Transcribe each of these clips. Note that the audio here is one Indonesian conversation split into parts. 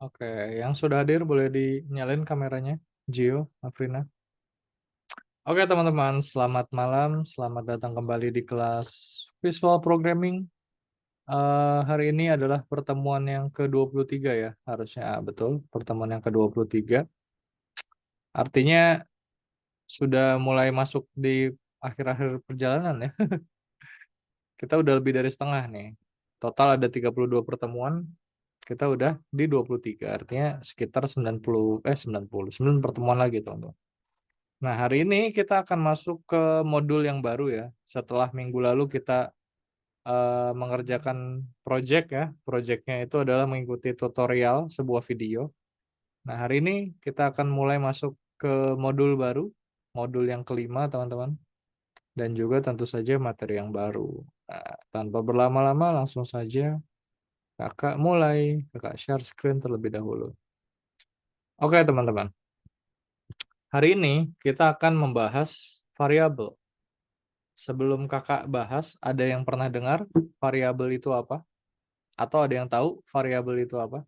Oke, yang sudah hadir boleh dinyalain kameranya, Gio, Afrina. Oke teman-teman, selamat malam, selamat datang kembali di kelas Visual Programming. Hari ini adalah pertemuan yang ke-23 ya, harusnya betul, pertemuan yang ke-23. Artinya sudah mulai masuk di akhir-akhir perjalanan ya. Kita udah lebih dari setengah nih. Total ada 32 pertemuan, kita udah di 23, artinya sekitar 9 pertemuan lagi teman-teman. Nah, hari ini kita akan masuk ke modul yang baru ya. Setelah minggu lalu kita mengerjakan project ya. Projectnya itu adalah mengikuti tutorial sebuah video. Nah, hari ini kita akan mulai masuk ke modul baru, modul yang kelima teman-teman. Dan juga tentu saja materi yang baru. Nah, tanpa berlama-lama langsung saja kakak mulai. Kakak share screen terlebih dahulu. Oke teman-teman. Hari ini kita akan membahas variabel. Sebelum kakak bahas, ada yang pernah dengar variabel itu apa? Atau ada yang tahu variabel itu apa?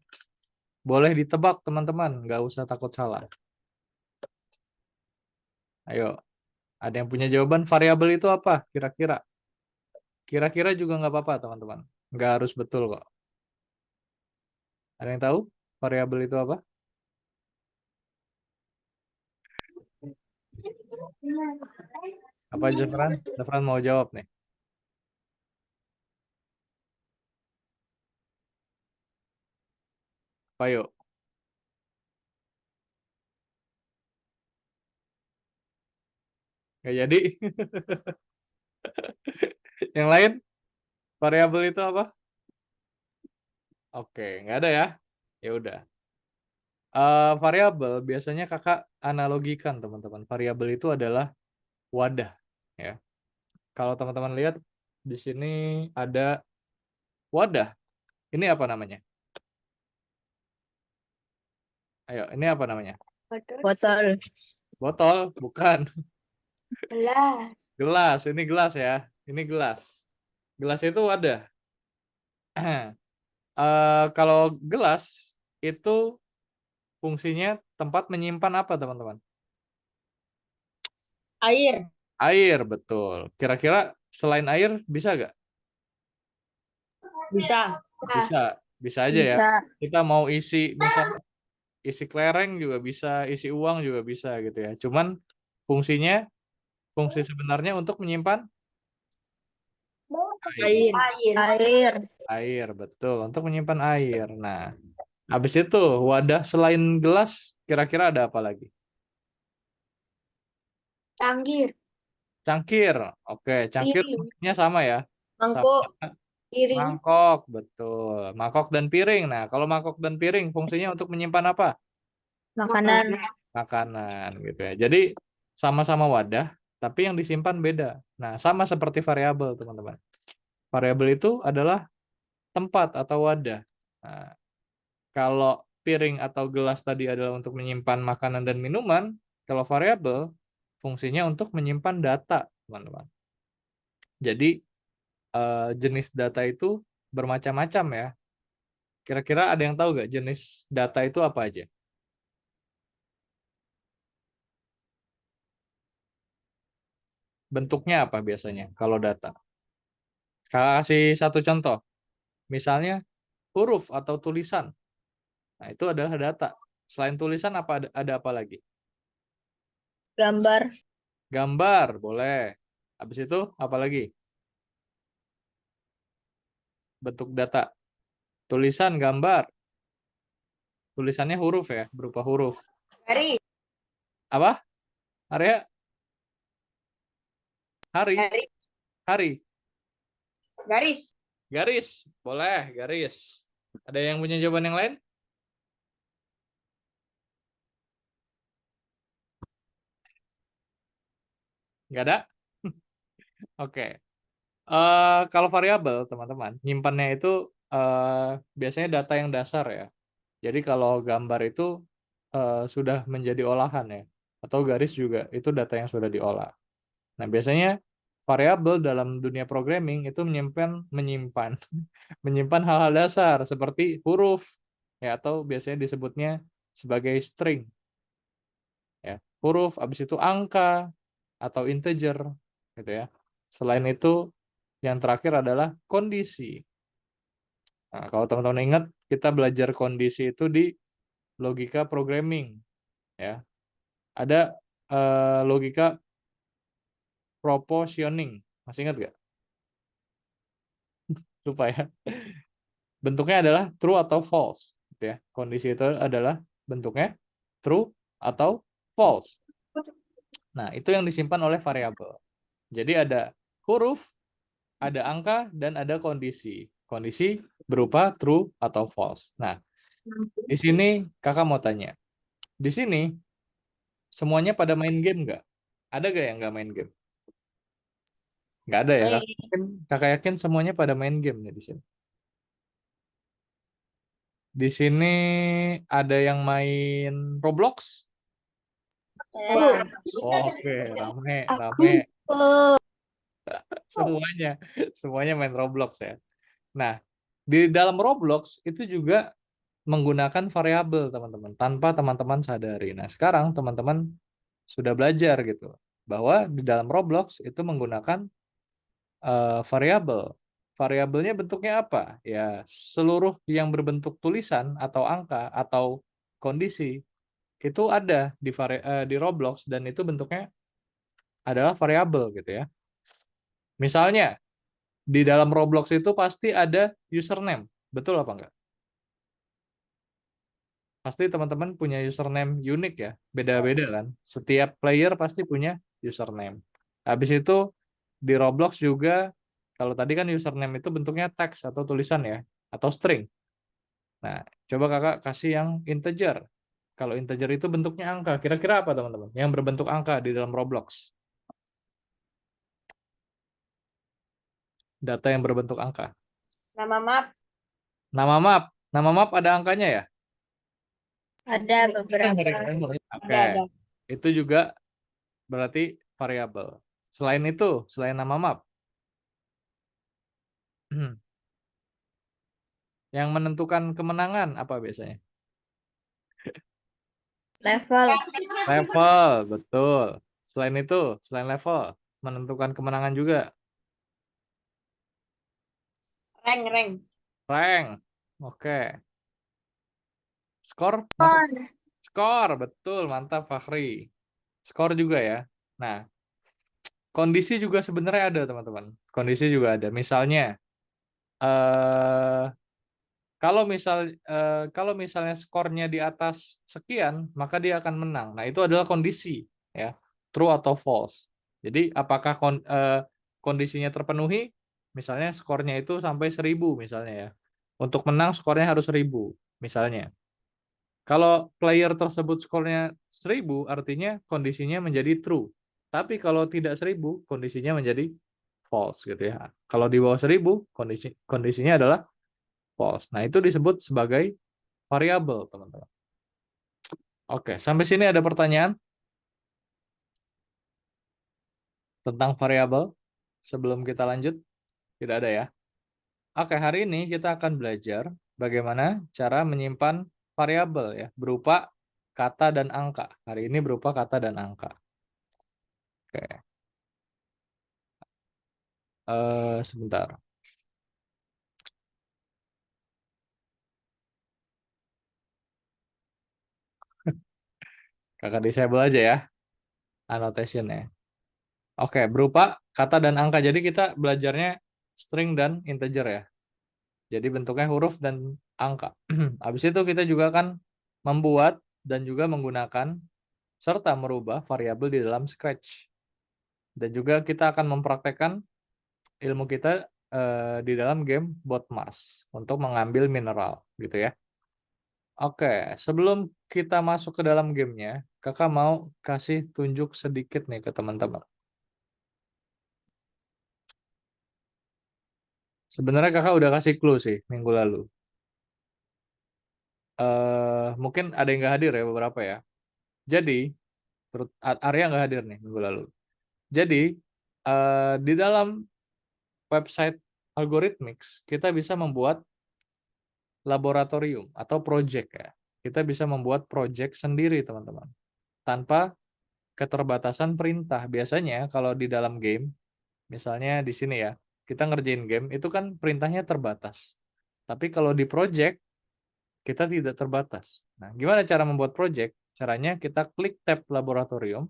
Boleh ditebak teman-teman, nggak usah takut salah. Ayo, ada yang punya jawaban variabel itu apa? Kira-kira? Kira-kira juga nggak apa-apa teman-teman. Nggak harus betul kok. Ada yang tahu variabel itu apa? Apa Jefran? Jefran mau jawab nih. Apa yuk? Nggak jadi. Yang lain? Variabel itu apa? Oke, nggak ada ya? Ya udah. Variabel biasanya kakak analogikan teman-teman. Variabel itu adalah wadah ya. Kalau teman-teman lihat di sini ada wadah. Ini apa namanya? Ayo, ini apa namanya? Botol. Botol, bukan. Gelas. Gelas, ini gelas ya. Ini gelas. Gelas itu wadah. Kalau gelas itu fungsinya tempat menyimpan apa teman-teman? Air. Air, betul. Kira-kira selain air bisa nggak? Bisa. Bisa, bisa aja ya. Bisa. Kita mau isi misalnya isi kelereng juga bisa, isi uang juga bisa gitu ya. Cuman fungsinya, fungsi sebenarnya untuk menyimpan air. Air. Air. Air, betul. Untuk menyimpan air. Nah, habis itu wadah selain gelas, kira-kira ada apa lagi? Cangkir. Cangkir. Oke, cangkir Piring. fungsinya sama ya. Sama Mangkuk. Piring. mangkok, betul. Mangkok dan piring. Nah, kalau mangkok dan piring fungsinya untuk menyimpan apa? Makanan. Makanan gitu ya. Jadi sama-sama wadah, tapi yang disimpan beda. Nah, sama seperti variabel, teman-teman. Variabel itu adalah tempat atau wadah. Nah, kalau piring atau gelas tadi adalah untuk menyimpan makanan dan minuman, kalau variabel fungsinya untuk menyimpan data, teman-teman. Jadi jenis data itu bermacam-macam ya. Kira-kira ada yang tahu nggak jenis data itu apa aja? Bentuknya apa biasanya kalau data? Kasih satu contoh. Misalnya huruf atau tulisan. Nah, itu adalah data. Selain tulisan ada apa lagi? Gambar. Gambar, boleh. Habis itu apa lagi? Bentuk data. Tulisan, gambar. Tulisannya huruf ya, berupa huruf. Garis. Apa? Area? Hari? Garis. Hari. Garis. Garis. Boleh, garis. Ada yang punya jawaban yang lain? Nggak ada? Oke. Kalau variabel, teman-teman, nyimpannya itu biasanya data yang dasar ya. Jadi kalau gambar itu sudah menjadi olahan ya, atau garis juga itu data yang sudah diolah. Nah, biasanya variabel dalam dunia programming itu menyimpan menyimpan menyimpan hal-hal dasar seperti huruf ya, atau biasanya disebutnya sebagai string. Ya, huruf, habis itu angka atau integer, gitu ya. Selain itu, yang terakhir adalah kondisi. Nah, kalau teman-teman ingat, kita belajar kondisi itu di logika programming, ya. Ada logika proportioning, masih ingat nggak? Lupa ya. Bentuknya adalah true atau false, gitu ya. Kondisi itu adalah bentuknya true atau false. Nah, itu yang disimpan oleh variabel. Jadi ada huruf, ada angka, dan ada kondisi. Kondisi berupa true atau false. Nah, di sini kakak mau tanya. Di sini semuanya pada main game nggak? Ada nggak yang nggak main game? Nggak ada ya. Kakak yakin semuanya pada main game nih di sini. Di sini ada yang main Roblox? Oke, rame, rame. Semuanya, semuanya main Roblox ya. Nah, di dalam Roblox itu juga menggunakan variabel teman-teman, tanpa teman-teman sadari. Nah, sekarang teman-teman sudah belajar gitu, bahwa di dalam Roblox itu menggunakan variabel. Variabelnya bentuknya apa? Ya, seluruh yang berbentuk tulisan atau angka atau kondisi itu ada di Roblox dan itu bentuknya adalah variabel gitu ya. Misalnya di dalam Roblox itu pasti ada username. Betul apa enggak? Pasti teman-teman punya username unik ya. Beda-beda kan. Setiap player pasti punya username. Habis itu di Roblox juga, kalau tadi kan username itu bentuknya teks atau tulisan ya, atau string. Nah, coba kakak kasih yang integer. Kalau integer itu bentuknya angka. Kira-kira apa teman-teman? Yang berbentuk angka di dalam Roblox. Data yang berbentuk angka. Nama map. Nama map. Nama map ada angkanya ya? Ada beberapa. Oke. Itu juga berarti variabel. Selain itu, selain nama map, yang menentukan kemenangan apa biasanya? Level. Level, betul. Selain itu, selain level, menentukan kemenangan juga. Rank. Rank. Oke. Skor masuk. Skor, betul. Mantap, Fakhri. Skor juga ya. Nah, kondisi juga sebenarnya ada, teman-teman. Kondisi juga ada. Misalnya, eh kalau misalnya skornya di atas sekian, maka dia akan menang. Nah, itu adalah kondisi, ya, true atau false. Jadi, apakah kondisinya terpenuhi? Misalnya skornya itu sampai 1000 misalnya ya. Untuk menang skornya harus 1000 misalnya. Kalau player tersebut skornya 1000, artinya kondisinya menjadi true. Tapi kalau tidak 1000, kondisinya menjadi false gitu ya. Kalau di bawah 1000, kondisinya adalah false. Nah, itu disebut sebagai variabel, teman-teman. Oke, sampai sini ada pertanyaan tentang variabel sebelum kita lanjut? Tidak ada ya? Oke, hari ini kita akan belajar bagaimana cara menyimpan variabel ya, berupa kata dan angka. Hari ini berupa kata dan angka. Oke, sebentar. Kakak disable aja ya, annotation-nya. Oke, berupa kata dan angka. Jadi kita belajarnya string dan integer ya. Jadi bentuknya huruf dan angka. Habis itu kita juga akan membuat dan juga menggunakan serta merubah variabel di dalam Scratch. Dan juga kita akan mempraktekkan ilmu kita di dalam game Botmas untuk mengambil mineral gitu ya. Oke, sebelum kita masuk ke dalam gamenya, kakak mau kasih tunjuk sedikit nih ke teman-teman. Sebenarnya kakak udah kasih clue sih minggu lalu. Mungkin ada yang nggak hadir ya beberapa ya. Jadi, Arya nggak hadir nih minggu lalu. Jadi, di dalam website Algorithmics, kita bisa membuat laboratorium atau project ya. Kita bisa membuat project sendiri, teman-teman. Tanpa keterbatasan perintah. Biasanya kalau di dalam game, misalnya di sini ya, kita ngerjain game, itu kan perintahnya terbatas. Tapi kalau di project, kita tidak terbatas. Nah, gimana cara membuat project? Caranya kita klik tab laboratorium,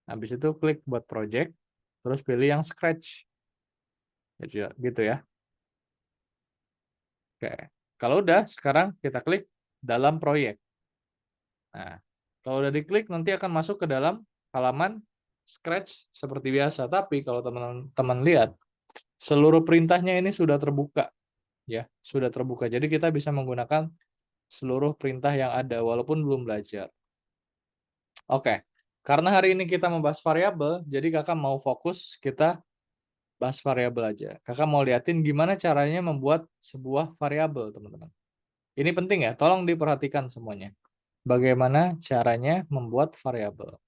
habis itu klik buat project, terus pilih yang Scratch. Gitu ya. Oke. Kalau udah, sekarang kita klik dalam proyek. Nah, kalau udah diklik, nanti akan masuk ke dalam halaman Scratch seperti biasa. Tapi kalau teman-teman lihat, seluruh perintahnya ini sudah terbuka. Ya, sudah terbuka. Jadi kita bisa menggunakan seluruh perintah yang ada, walaupun belum belajar. Oke, karena hari ini kita membahas variabel, jadi kakak mau fokus kita bahas variabel aja. Kakak mau liatin gimana caranya membuat sebuah variabel, teman-teman. Ini penting ya, tolong diperhatikan semuanya. Bagaimana caranya membuat variabel.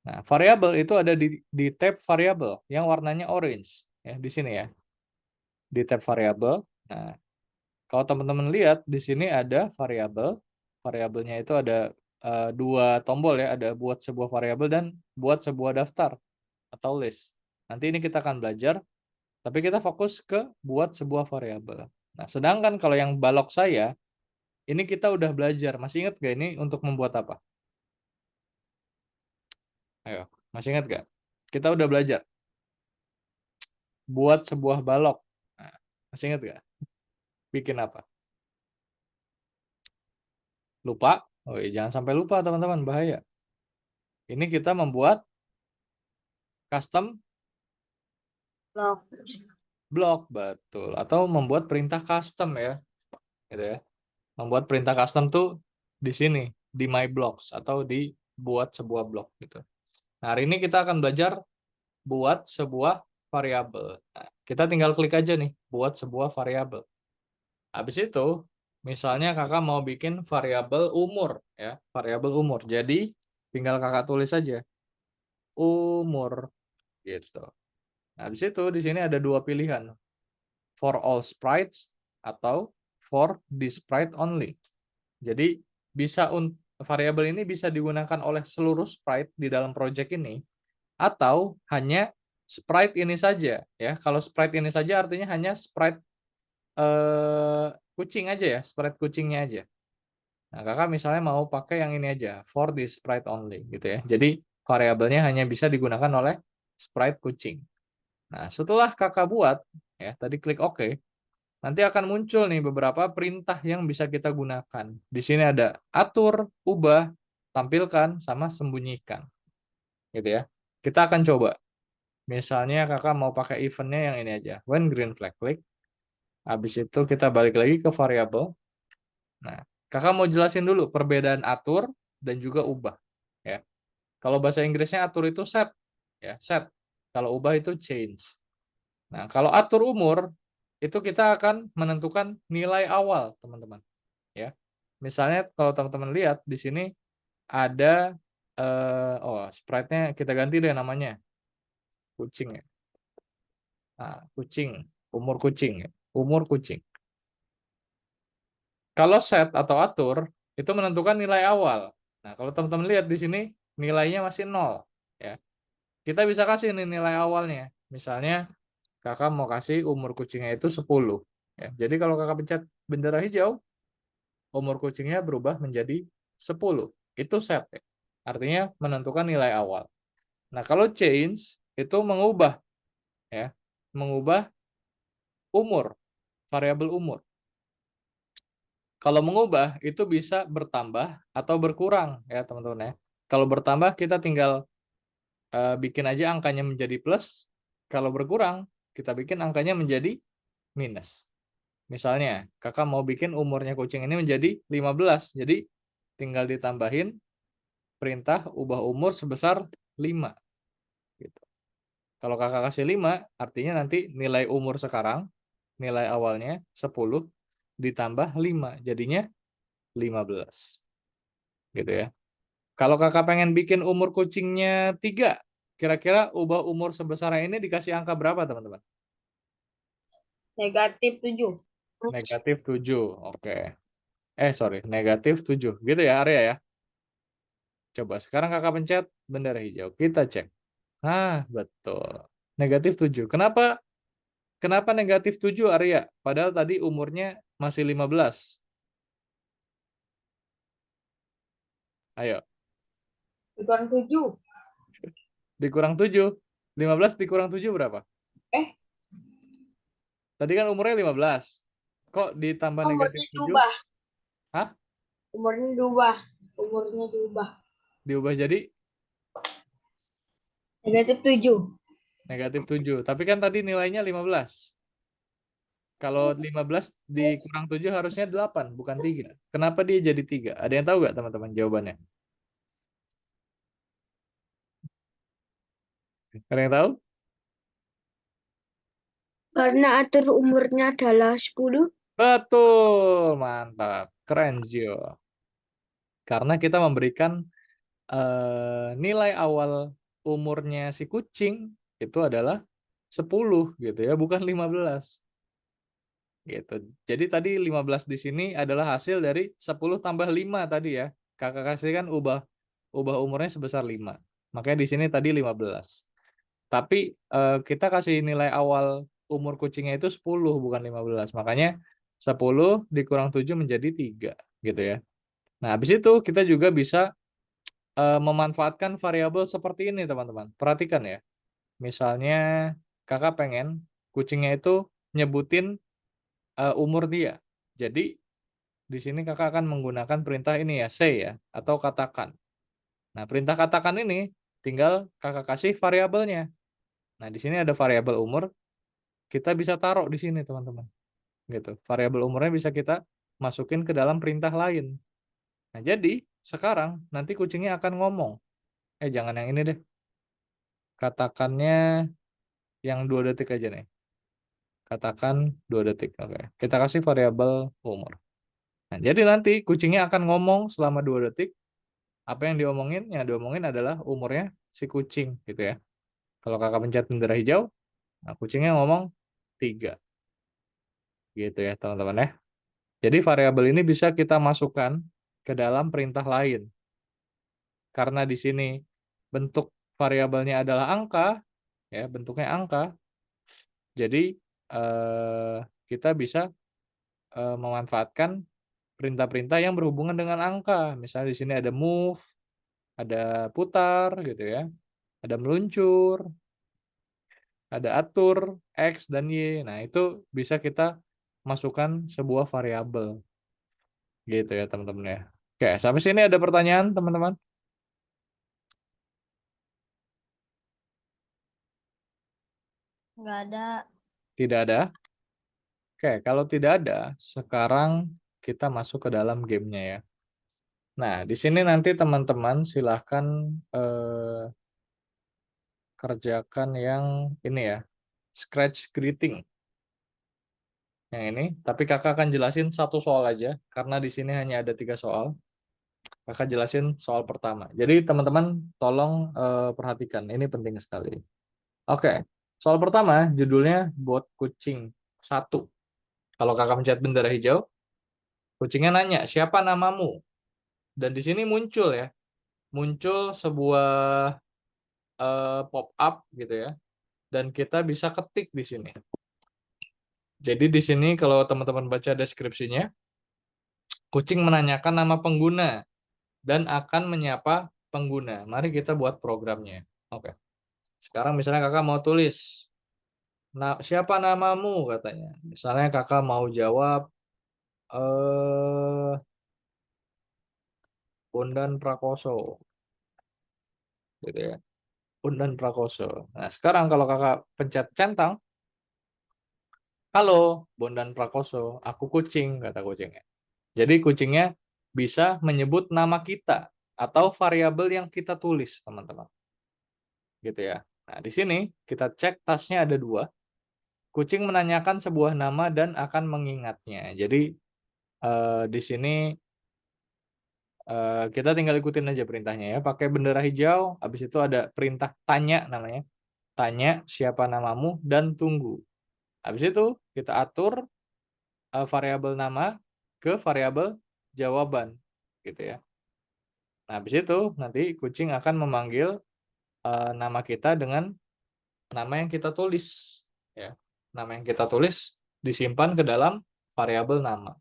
Nah, variabel itu ada di tab variabel yang warnanya orange. Ya, di sini ya. Di tab variabel. Nah, kalau teman-teman lihat, di sini ada variabel. Variabelnya itu ada dua tombol ya, ada buat sebuah variabel dan buat sebuah daftar atau list. Nanti ini kita akan belajar, tapi kita fokus ke buat sebuah variabel. Nah, sedangkan kalau yang balok saya, ini kita udah belajar. Masih ingat gak ini untuk membuat apa? Ayo, masih ingat gak? Kita udah belajar buat sebuah balok. Nah, masih ingat gak? Bikin apa? Lupa? Oh iya, jangan sampai lupa teman-teman, bahaya. Ini kita membuat custom Blok. block, betul. Atau membuat perintah custom ya. Gitu ya. Membuat perintah custom tuh di sini, di my blocks atau di buat sebuah blok gitu. Nah, hari ini kita akan belajar buat sebuah variabel. Nah, kita tinggal klik aja nih, buat sebuah variabel. Habis itu, misalnya kakak mau bikin variabel umur ya, variabel umur. Jadi tinggal kakak tulis saja umur gitu. Nah, habis itu di sini ada dua pilihan, for all sprites atau for this sprite only. Jadi bisa variabel ini bisa digunakan oleh seluruh sprite di dalam project ini atau hanya sprite ini saja ya. Kalau sprite ini saja artinya hanya sprite kucing aja ya, sprite kucingnya aja. Nah, kakak misalnya mau pakai yang ini aja, for this sprite only gitu ya. Jadi variabelnya hanya bisa digunakan oleh sprite kucing. Nah, setelah kakak buat ya, tadi klik OK, nanti akan muncul nih beberapa perintah yang bisa kita gunakan. Di sini ada atur, ubah, tampilkan, sama sembunyikan. Gitu ya. Kita akan coba. Misalnya kakak mau pakai eventnya yang ini aja. When green flag click. Habis itu kita balik lagi ke variabel. Nah, kakak mau jelasin dulu perbedaan atur dan juga ubah. Ya. Kalau bahasa Inggrisnya atur itu set. Ya, set. Kalau ubah itu change. Nah, kalau atur umur, itu kita akan menentukan nilai awal, teman-teman. Ya. Misalnya kalau teman-teman lihat di sini ada sprite-nya kita ganti deh namanya. Kucing ya. Nah, kucing, umur kucing ya. Umur kucing. Kalau set atau atur itu menentukan nilai awal. Nah, kalau teman-teman lihat di sini nilainya masih 0 ya. Kita bisa kasih nih nilai awalnya. Misalnya kakak mau kasih umur kucingnya itu 10 ya. Jadi kalau kakak pencet bendera hijau, umur kucingnya berubah menjadi 10. Itu set ya. Artinya menentukan nilai awal. Nah, kalau change itu mengubah ya, mengubah umur, variabel umur. Kalau mengubah itu bisa bertambah atau berkurang ya, teman-teman ya. Kalau bertambah kita tinggal bikin aja angkanya menjadi plus. Kalau berkurang, kita bikin angkanya menjadi minus. Misalnya, kakak mau bikin umurnya kucing ini menjadi 15. Jadi, tinggal ditambahin perintah ubah umur sebesar 5. Gitu. Kalau kakak kasih 5, artinya nanti nilai umur sekarang, nilai awalnya 10, ditambah 5. Jadinya 15. Gitu ya. Kalau kakak pengen bikin umur kucingnya 3, kira-kira ubah umur sebesar ini dikasih angka berapa, teman-teman? -7. Negatif 7. Oke. Sorry. Negatif 7. Gitu ya, Arya ya? Coba sekarang kakak pencet bendera hijau. Kita cek. Betul. Negatif 7. Kenapa negatif 7, Arya? Padahal tadi umurnya masih 15. Ayo. Dikurang 7. Dikurang 7. 15 dikurang 7 berapa? Eh, Tadi kan umurnya 15. Kok ditambah negatif umurnya 7? diubah. Hah? Umurnya diubah. Umurnya diubah. Diubah jadi Negatif 7. negatif 7. Tapi kan tadi nilainya 15. Kalau 15 dikurang 7 harusnya 8, bukan 3. Kenapa dia jadi 3? Ada yang tahu nggak teman-teman jawabannya? Ada yang tahu? Karena atur umurnya adalah 10. Betul, mantap. Keren, Gio. Karena kita memberikan nilai awal umurnya si kucing itu adalah 10 gitu ya, bukan 15. Gitu. Jadi tadi 15 di sini adalah hasil dari 10 tambah 5 tadi ya. Kakak kasih kan ubah umurnya sebesar 5. Makanya di sini tadi 15. Tapi kita kasih nilai awal umur kucingnya itu 10 bukan 15. Makanya 10 dikurang 7 menjadi 3 gitu ya. Nah, habis itu kita juga bisa memanfaatkan variabel seperti ini, teman-teman. Perhatikan ya. Misalnya kakak pengen kucingnya itu nyebutin umur dia. Jadi di sini kakak akan menggunakan perintah ini ya, say ya, atau katakan. Nah, perintah katakan ini tinggal kakak kasih variabelnya. Nah, di sini ada variabel umur, kita bisa taruh di sini, teman-teman. Gitu. Variabel umurnya bisa kita masukin ke dalam perintah lain. Nah, jadi sekarang nanti kucingnya akan ngomong. Jangan yang ini deh. Katakannya yang 2 detik aja nih. Katakan 2 detik. Oke. Kita kasih variabel umur. Nah, jadi nanti kucingnya akan ngomong selama 2 detik. Apa yang diomongin? Yang diomongin adalah umurnya si kucing gitu ya. Kalau kakak pencet bendera hijau, nah kucingnya ngomong 3. Gitu ya teman-teman ya. Jadi variabel ini bisa kita masukkan ke dalam perintah lain. Karena di sini bentuk variabelnya adalah angka, ya bentuknya angka. Jadi eh, kita bisa memanfaatkan perintah-perintah yang berhubungan dengan angka. Misalnya di sini ada move, ada putar gitu ya, ada meluncur, ada atur X dan Y. Nah, itu bisa kita masukkan sebuah variabel gitu ya, teman-teman ya. Oke, sampai sini ada pertanyaan, teman-teman? Nggak ada. Tidak ada? Oke, kalau tidak ada, sekarang kita masuk ke dalam gamenya ya. Nah, di sini nanti teman-teman silahkan kerjakan yang ini ya, scratch greeting. Yang ini, tapi kakak akan jelasin satu soal aja, karena di sini hanya ada 3 soal. Kakak jelasin soal pertama. Jadi teman-teman tolong perhatikan, ini penting sekali. Oke, soal pertama judulnya buat kucing 1. Kalau kakak mencet bendera hijau, kucingnya nanya, siapa namamu? Dan di sini muncul ya, muncul sebuah pop up gitu ya, dan kita bisa ketik di sini. Jadi di sini kalau teman-teman baca deskripsinya, kucing menanyakan nama pengguna dan akan menyapa pengguna. Mari kita buat programnya. Oke. Sekarang misalnya kakak mau tulis, nah, siapa namamu katanya. Misalnya kakak mau jawab, eh Bondan Prakoso, gitu ya. Bondan Prakoso. Nah, sekarang kalau kakak pencet centang, halo, Bondan Prakoso, aku kucing, kata kucingnya. Jadi kucingnya bisa menyebut nama kita atau variabel yang kita tulis, teman-teman. Gitu ya. Nah, di sini kita cek tasnya ada 2. Kucing menanyakan sebuah nama dan akan mengingatnya. Jadi di sini kita tinggal ikutin aja perintahnya ya. Pakai bendera hijau, habis itu ada perintah tanya namanya. Tanya siapa namamu dan tunggu. Habis itu kita atur variabel nama ke variabel jawaban, gitu ya. Nah, habis itu nanti kucing akan memanggil nama kita dengan nama yang kita tulis, ya. Nama yang kita tulis disimpan ke dalam variabel nama,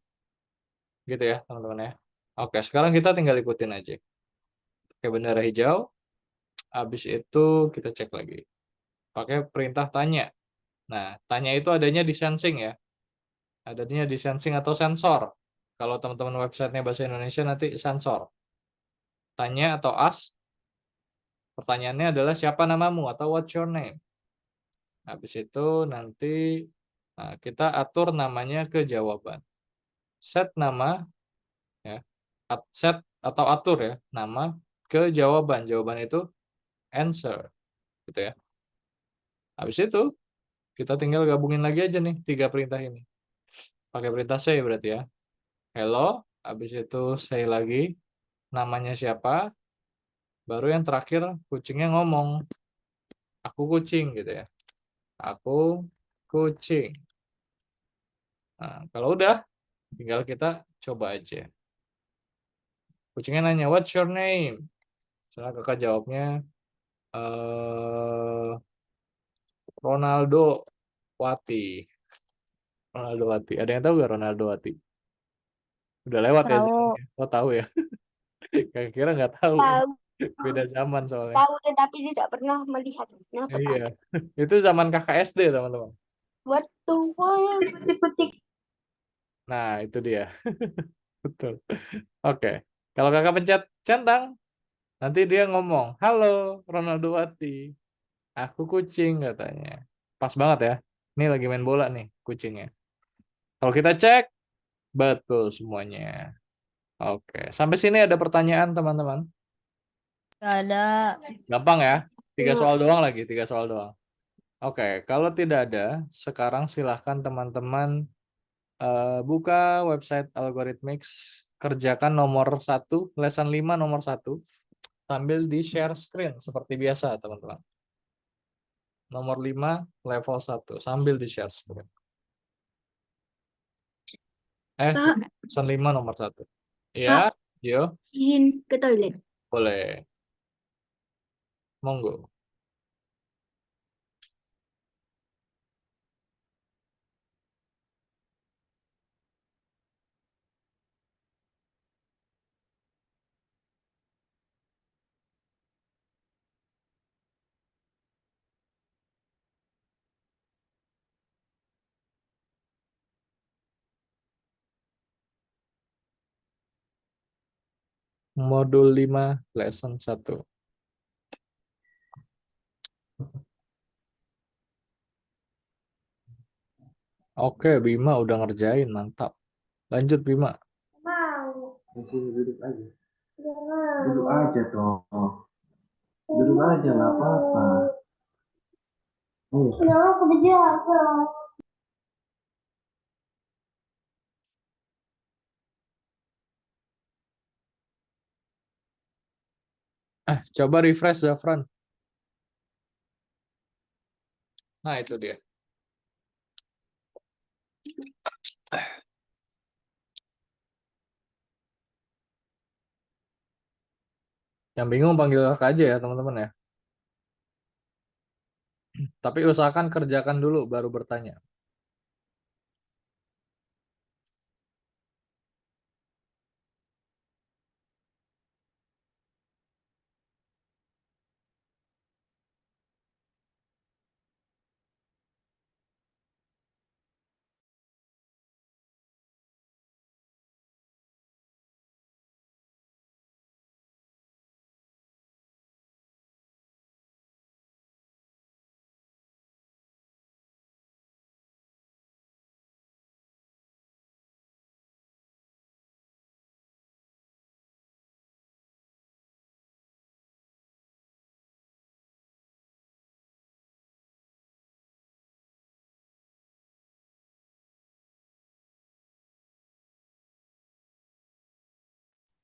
gitu ya, teman-teman ya. Oke, sekarang kita tinggal ikutin aja. Oke, bendera hijau. Habis itu kita cek lagi. Pakai perintah tanya. Nah, tanya itu adanya di sensing ya. Adanya di sensing atau sensor. Kalau teman-teman websitenya bahasa Indonesia nanti sensor. Tanya atau ask, pertanyaannya adalah siapa namamu atau what's your name. Habis itu nanti kita atur namanya ke jawaban. Set nama, ya, set atau atur ya nama ke jawaban. Jawaban itu answer, gitu ya. Habis itu kita tinggal gabungin lagi aja nih 3 perintah ini. Pakai perintah say berarti ya. Hello, habis itu say lagi namanya siapa, baru yang terakhir kucingnya ngomong, aku kucing, gitu ya. Aku kucing. Nah, kalau udah tinggal kita coba aja. Kucingnya nanya, what's your name? Misalnya kakak jawabnya Ronaldo Wati. Ronaldo Wati. Ada yang tahu gak Ronaldo Wati? Udah lewat ya Tahu. zamannya. Oh tahu ya. Kira-kira nggak tahu. Tahu, Beda zaman soalnya. tahu tetapi tidak pernah melihatnya Iya. berada. Itu zaman kakak SD teman-teman. Waktu ketik-ketik. Nah itu dia. Betul. Oke. Kalau kakak pencet centang, nanti dia ngomong, halo Ronaldo Wati. Aku kucing katanya. Pas banget ya. Ini lagi main bola nih kucingnya. Kalau kita cek, betul semuanya. Oke. Sampai sini ada pertanyaan teman-teman. Gak ada. Gampang ya. 3 soal doang lagi. 3 soal doang. Oke. Kalau tidak ada, sekarang silahkan teman-teman buka website Algorithmix. Kerjakan nomor 1, lesson 5 nomor 1. Sambil di share screen seperti biasa teman-teman. Nomor 5 level 1 sambil di share screen. Kak, Lesson 5 nomor 1. Kak, Ya, yo, izin ke toilet. boleh. Monggo. Modul 5 lesson 1. Oke, Bima udah ngerjain, mantap. Lanjut Bima. Mau. Di sini duduk aja. Gak mau. Duduk aja dong. Duduk aja nggak apa-apa. Kenapa aku berjasa? Coba refresh Zafran. Nah, itu dia. Yang bingung panggil kakak aja ya, teman-teman ya. Tapi usahakan kerjakan dulu baru bertanya.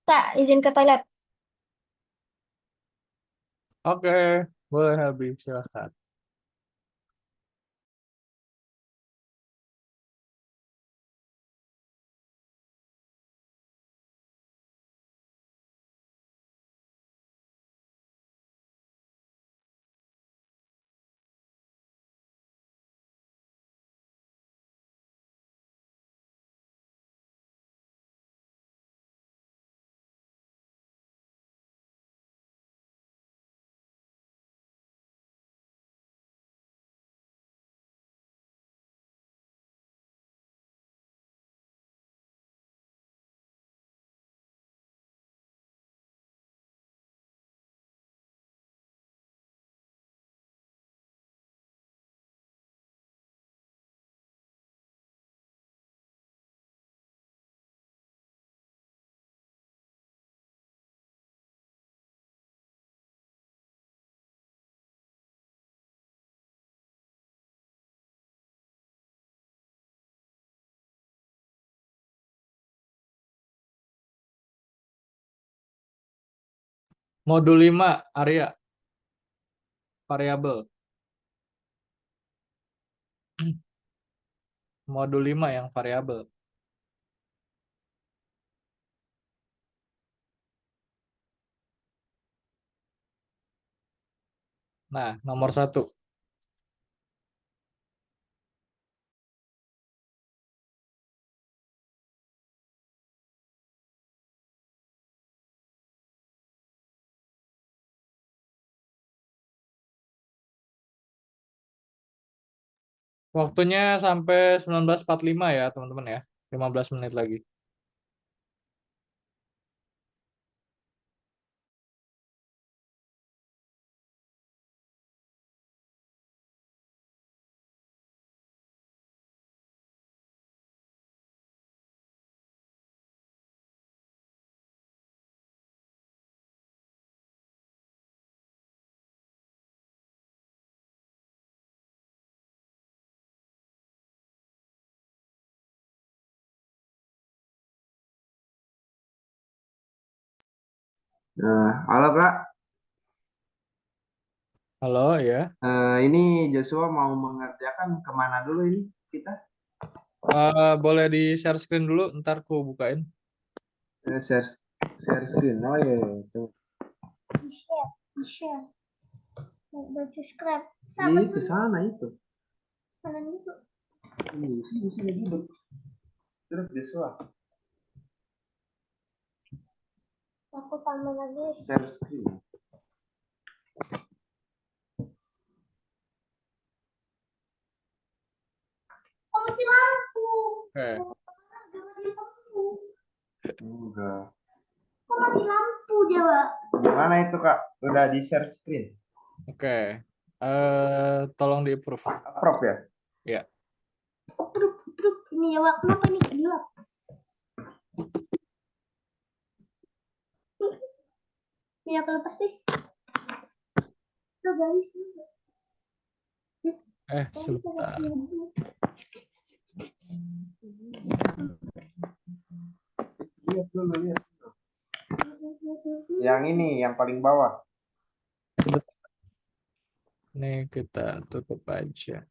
Tak, izin ke toilet. Oke, boleh habis, silahkan. Modul 5, Arya, variabel. Modul 5 yang variabel. Nah, nomor 1. Waktunya sampai 19.45 ya, teman-teman ya. 15 menit lagi. Halo Kak, Halo ya. ini Joshua mau mengerjakan kemana dulu ini kita? Boleh di share screen dulu, ntar ku bukain. Share share screen. Oh iya, iya. Tuh. Di-share. Di-share. Dan subscribe. Itu sana itu. Kanan itu. Ini sini duduk. Duduk Joshua. Aku tambah lagi. Share screen. Oh, mati lampu. Oke. Jangan mati lampu. Enggak. Kok mati lampu dia, Pak? Gimana itu Kak? Udah di share screen. Oke. Tolong di approve. Approve ya? Ya. Oh, truk. Ini ya, Pak. Kenapa ini gelap? Ini aku lepas deh. Tuh, guys. Sebentar. Lihat dulu, lihat. Yang ini, yang paling bawah. Sebentar. Ini kita tutup aja.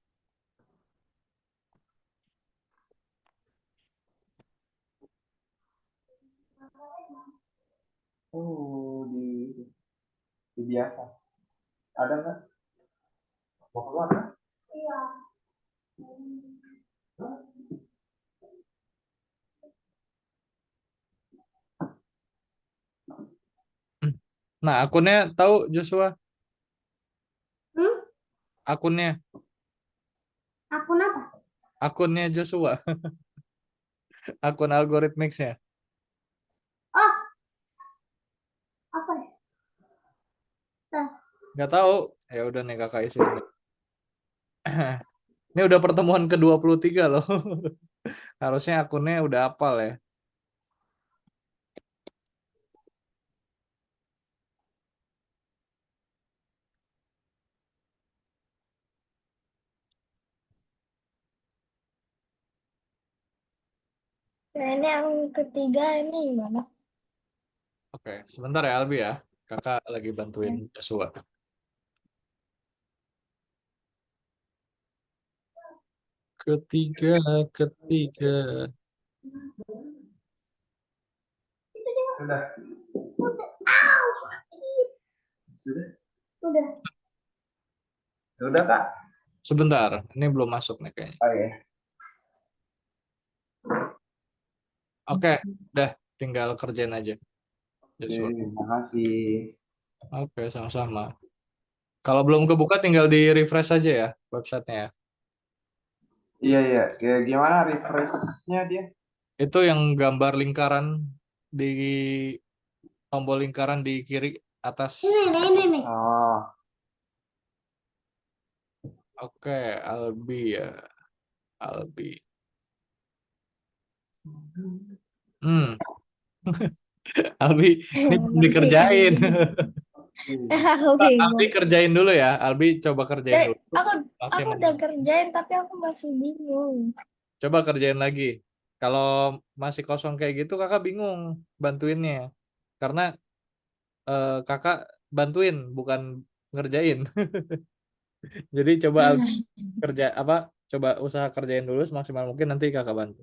Oh, di biasa. Ada nggak? Mau keluar kan? Iya. Nah, akunnya tahu Joshua? Hmm? Akunnya. Akun apa? Akunnya Joshua. Akun algoritmixnya. Oh, apa ya? Nah, Nggak tahu. Ya udah nih kakak isiin. Ini udah pertemuan ke-23 loh. Harusnya akunnya udah hafal ya. nah ini yang ketiga ini gimana? Oke, sebentar ya Albi ya. Kakak lagi bantuin Joshua. Ketiga. Sudah. Au, Sudah. udah. Sudah Kak. Sebentar, ini belum masuk nih kayaknya. Oh iya. Oke, udah tinggal kerjain aja Joshua. Terima kasih. Oke, sama-sama. Kalau belum kebuka tinggal di refresh aja ya websitenya ya. Iya iya. Gimana refreshnya dia? Itu yang gambar lingkaran di tombol lingkaran di kiri atas. Ini nih. Oh. Oke, Albi ya. Albi. Hmm, Albi ini belum dikerjain. Aku Albi bingung. kerjain dulu ya. Albi coba kerjain dulu. Aku udah kerjain tapi aku masih bingung. Coba kerjain lagi. Kalau masih kosong kayak gitu kakak bingung bantuinnya. Karena kakak bantuin, bukan ngerjain. Jadi coba kerja apa? Coba usaha kerjain dulu semaksimal mungkin, nanti kakak bantu.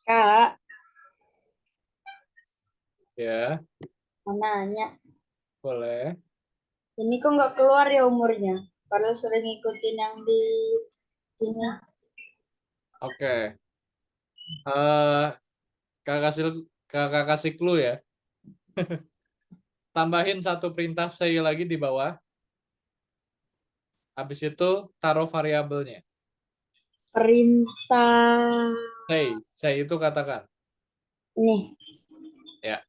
Kak, Ya, mau nanya, boleh. ini kok nggak keluar ya umurnya? Padahal sudah ngikutin yang di sini. Oke. eh kakak kasih kakak kasih clue ya. Tambahin satu perintah say lagi di bawah. Habis itu taruh variabelnya. Perintah Say itu katakan. nih, Ya,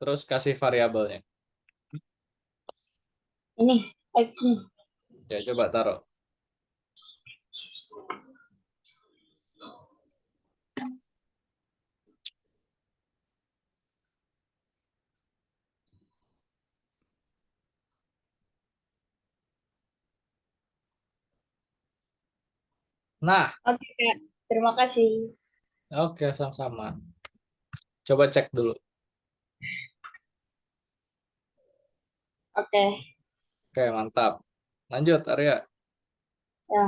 terus kasih variabelnya. ini X nih. Ya, coba taruh. Nah, Oke, Kak. Terima kasih. oke, sama-sama. Coba cek dulu. Oke. Oke, mantap. Lanjut, Arya. Ya.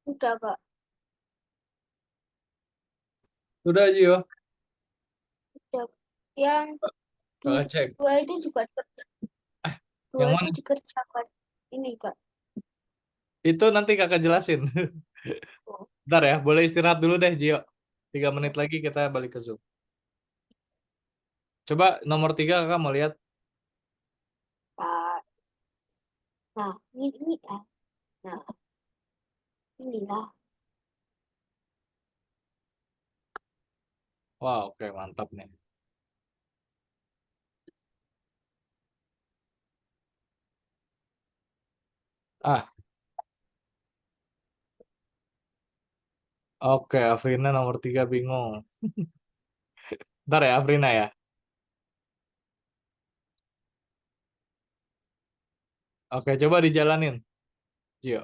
Udah Kak. Sudah, Gio. Udah. Yang Kakak cek. dua itu juga dua Yang itu mana? dikerjakan ini Kak. Itu nanti kakak jelasin. Oh, Bentar ya, boleh istirahat dulu deh, Gio. 3 menit lagi kita balik ke Zoom. Coba nomor 3 kakak mau lihat. Kak. Nah, ini ya. Nah, inilah. Wow, oke, mantap nih. Ah, oke, Afrina nomor 3 bingung. Bentar ya, Afrina ya. Oke, coba dijalanin, Gio.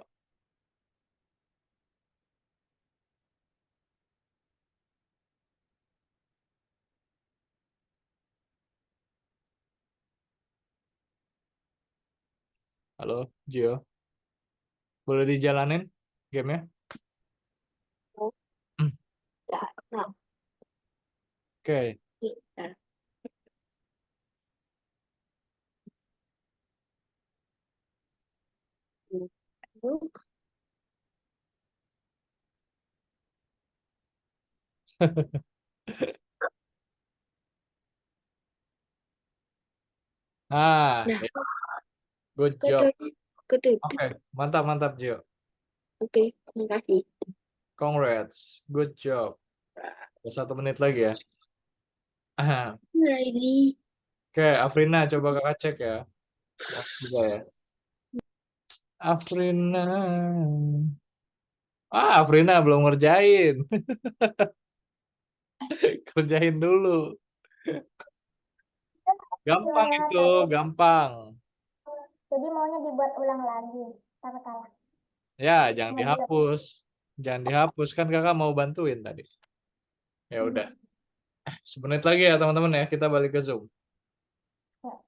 Halo, Gio. Boleh dijalanin gamenya? Oh, ya. Nah, Oke. ini. Nah, ini. Ah, Nah, ya, good job. kedua, kedua. Oke, mantap, mantap, Gio. Oke, terima kasih. Congrats, good job. 1 menit lagi ya. Ah, Nah, ini. oke, Afrina, coba kakak cek ya. Yang 3 ya. Afrina. Ah, Afrina belum ngerjain. Kerjain dulu. Gampang lewat itu, tadi. gampang. Jadi maunya dibuat ulang lagi. Apa salah? Ya, jangan Mau dulu. dihapus. Jangan dihapus, kan kakak mau bantuin tadi. Ya udah, semenit lagi ya teman-teman ya, kita balik ke Zoom. Ya.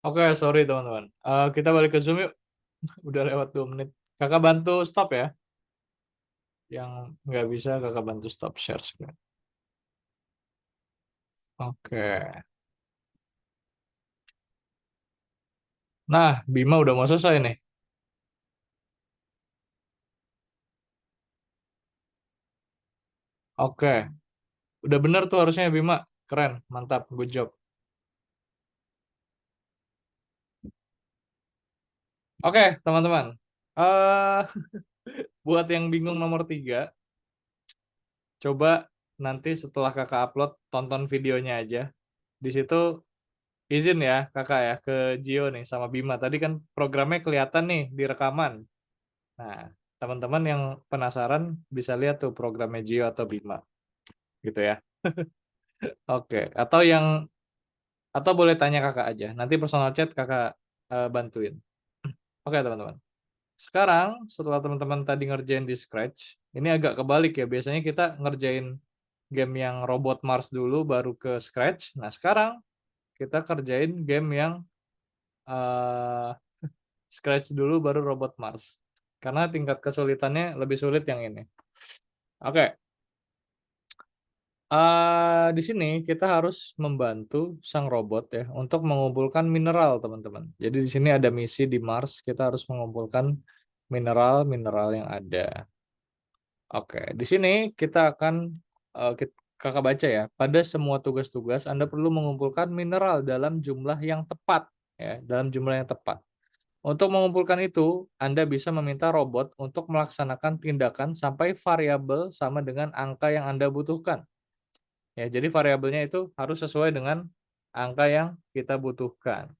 Oke, sorry teman-teman. Kita balik ke Zoom yuk. Udah lewat 2 menit. Kakak bantu stop ya. Yang nggak bisa kakak bantu stop share screen. Oke. Nah, Bima udah mau selesai nih. Oke. Udah bener tuh harusnya Bima. Keren, mantap, good job. Oke, teman-teman. eh buat yang bingung nomor 3, coba nanti setelah kakak upload, tonton videonya aja. Di situ izin ya kakak ya ke Gio nih sama Bima. Tadi kan programnya kelihatan nih di rekaman. Nah, teman-teman yang penasaran bisa lihat tuh programnya Gio atau Bima gitu ya. Oke, atau boleh tanya kakak aja. Nanti personal chat kakak bantuin. Oke, teman-teman. Sekarang setelah teman-teman tadi ngerjain di Scratch, ini agak kebalik ya. Biasanya kita ngerjain game yang Robot Mars dulu baru ke Scratch. Nah, sekarang kita kerjain game yang eh, Scratch dulu baru Robot Mars. Karena tingkat kesulitannya lebih sulit yang ini. Oke. Di sini kita harus membantu sang robot ya untuk mengumpulkan mineral, teman-teman. Jadi di sini ada misi di Mars, kita harus mengumpulkan mineral-mineral yang ada. Oke, di sini kita akan kakak baca ya. Pada semua tugas-tugas Anda perlu mengumpulkan mineral dalam jumlah yang tepat ya, dalam jumlah yang tepat. Untuk mengumpulkan itu, Anda bisa meminta robot untuk melaksanakan tindakan sampai variabel sama dengan angka yang Anda butuhkan. Ya, jadi variabelnya itu harus sesuai dengan angka yang kita butuhkan.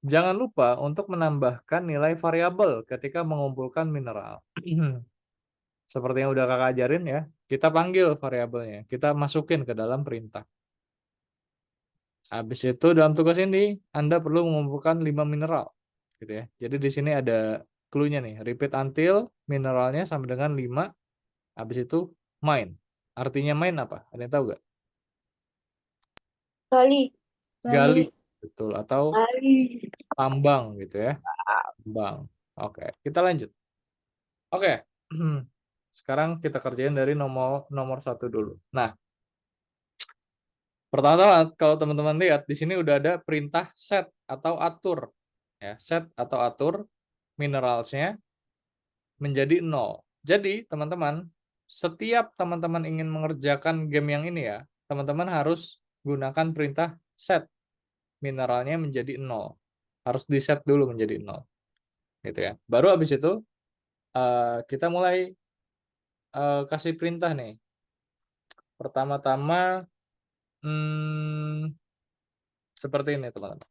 Jangan lupa untuk menambahkan nilai variabel ketika mengumpulkan mineral. Seperti yang udah kakak ajarin ya, kita panggil variabelnya, kita masukin ke dalam perintah. Habis itu dalam tugas ini, Anda perlu mengumpulkan 5 mineral. Gitu ya. Jadi di sini ada clue-nya nih, repeat until mineralnya sama dengan 5, habis itu mine. Artinya mine apa? Ada yang tahu nggak? Gali. Gali. Betul, atau tambang gitu ya. Tambang. Oke, kita lanjut. Oke. Sekarang kita kerjain dari nomor 1 dulu. Nah, pertama kalau teman-teman lihat di sini udah ada perintah set atau atur. Ya, set atau atur mineralsnya menjadi 0. Jadi, teman-teman, setiap teman-teman ingin mengerjakan game yang ini ya, teman-teman harus gunakan perintah set mineralnya menjadi 0. Harus di set dulu menjadi 0. Gitu ya. Baru habis itu kita mulai kasih perintah nih. Pertama-tama seperti ini, teman-teman.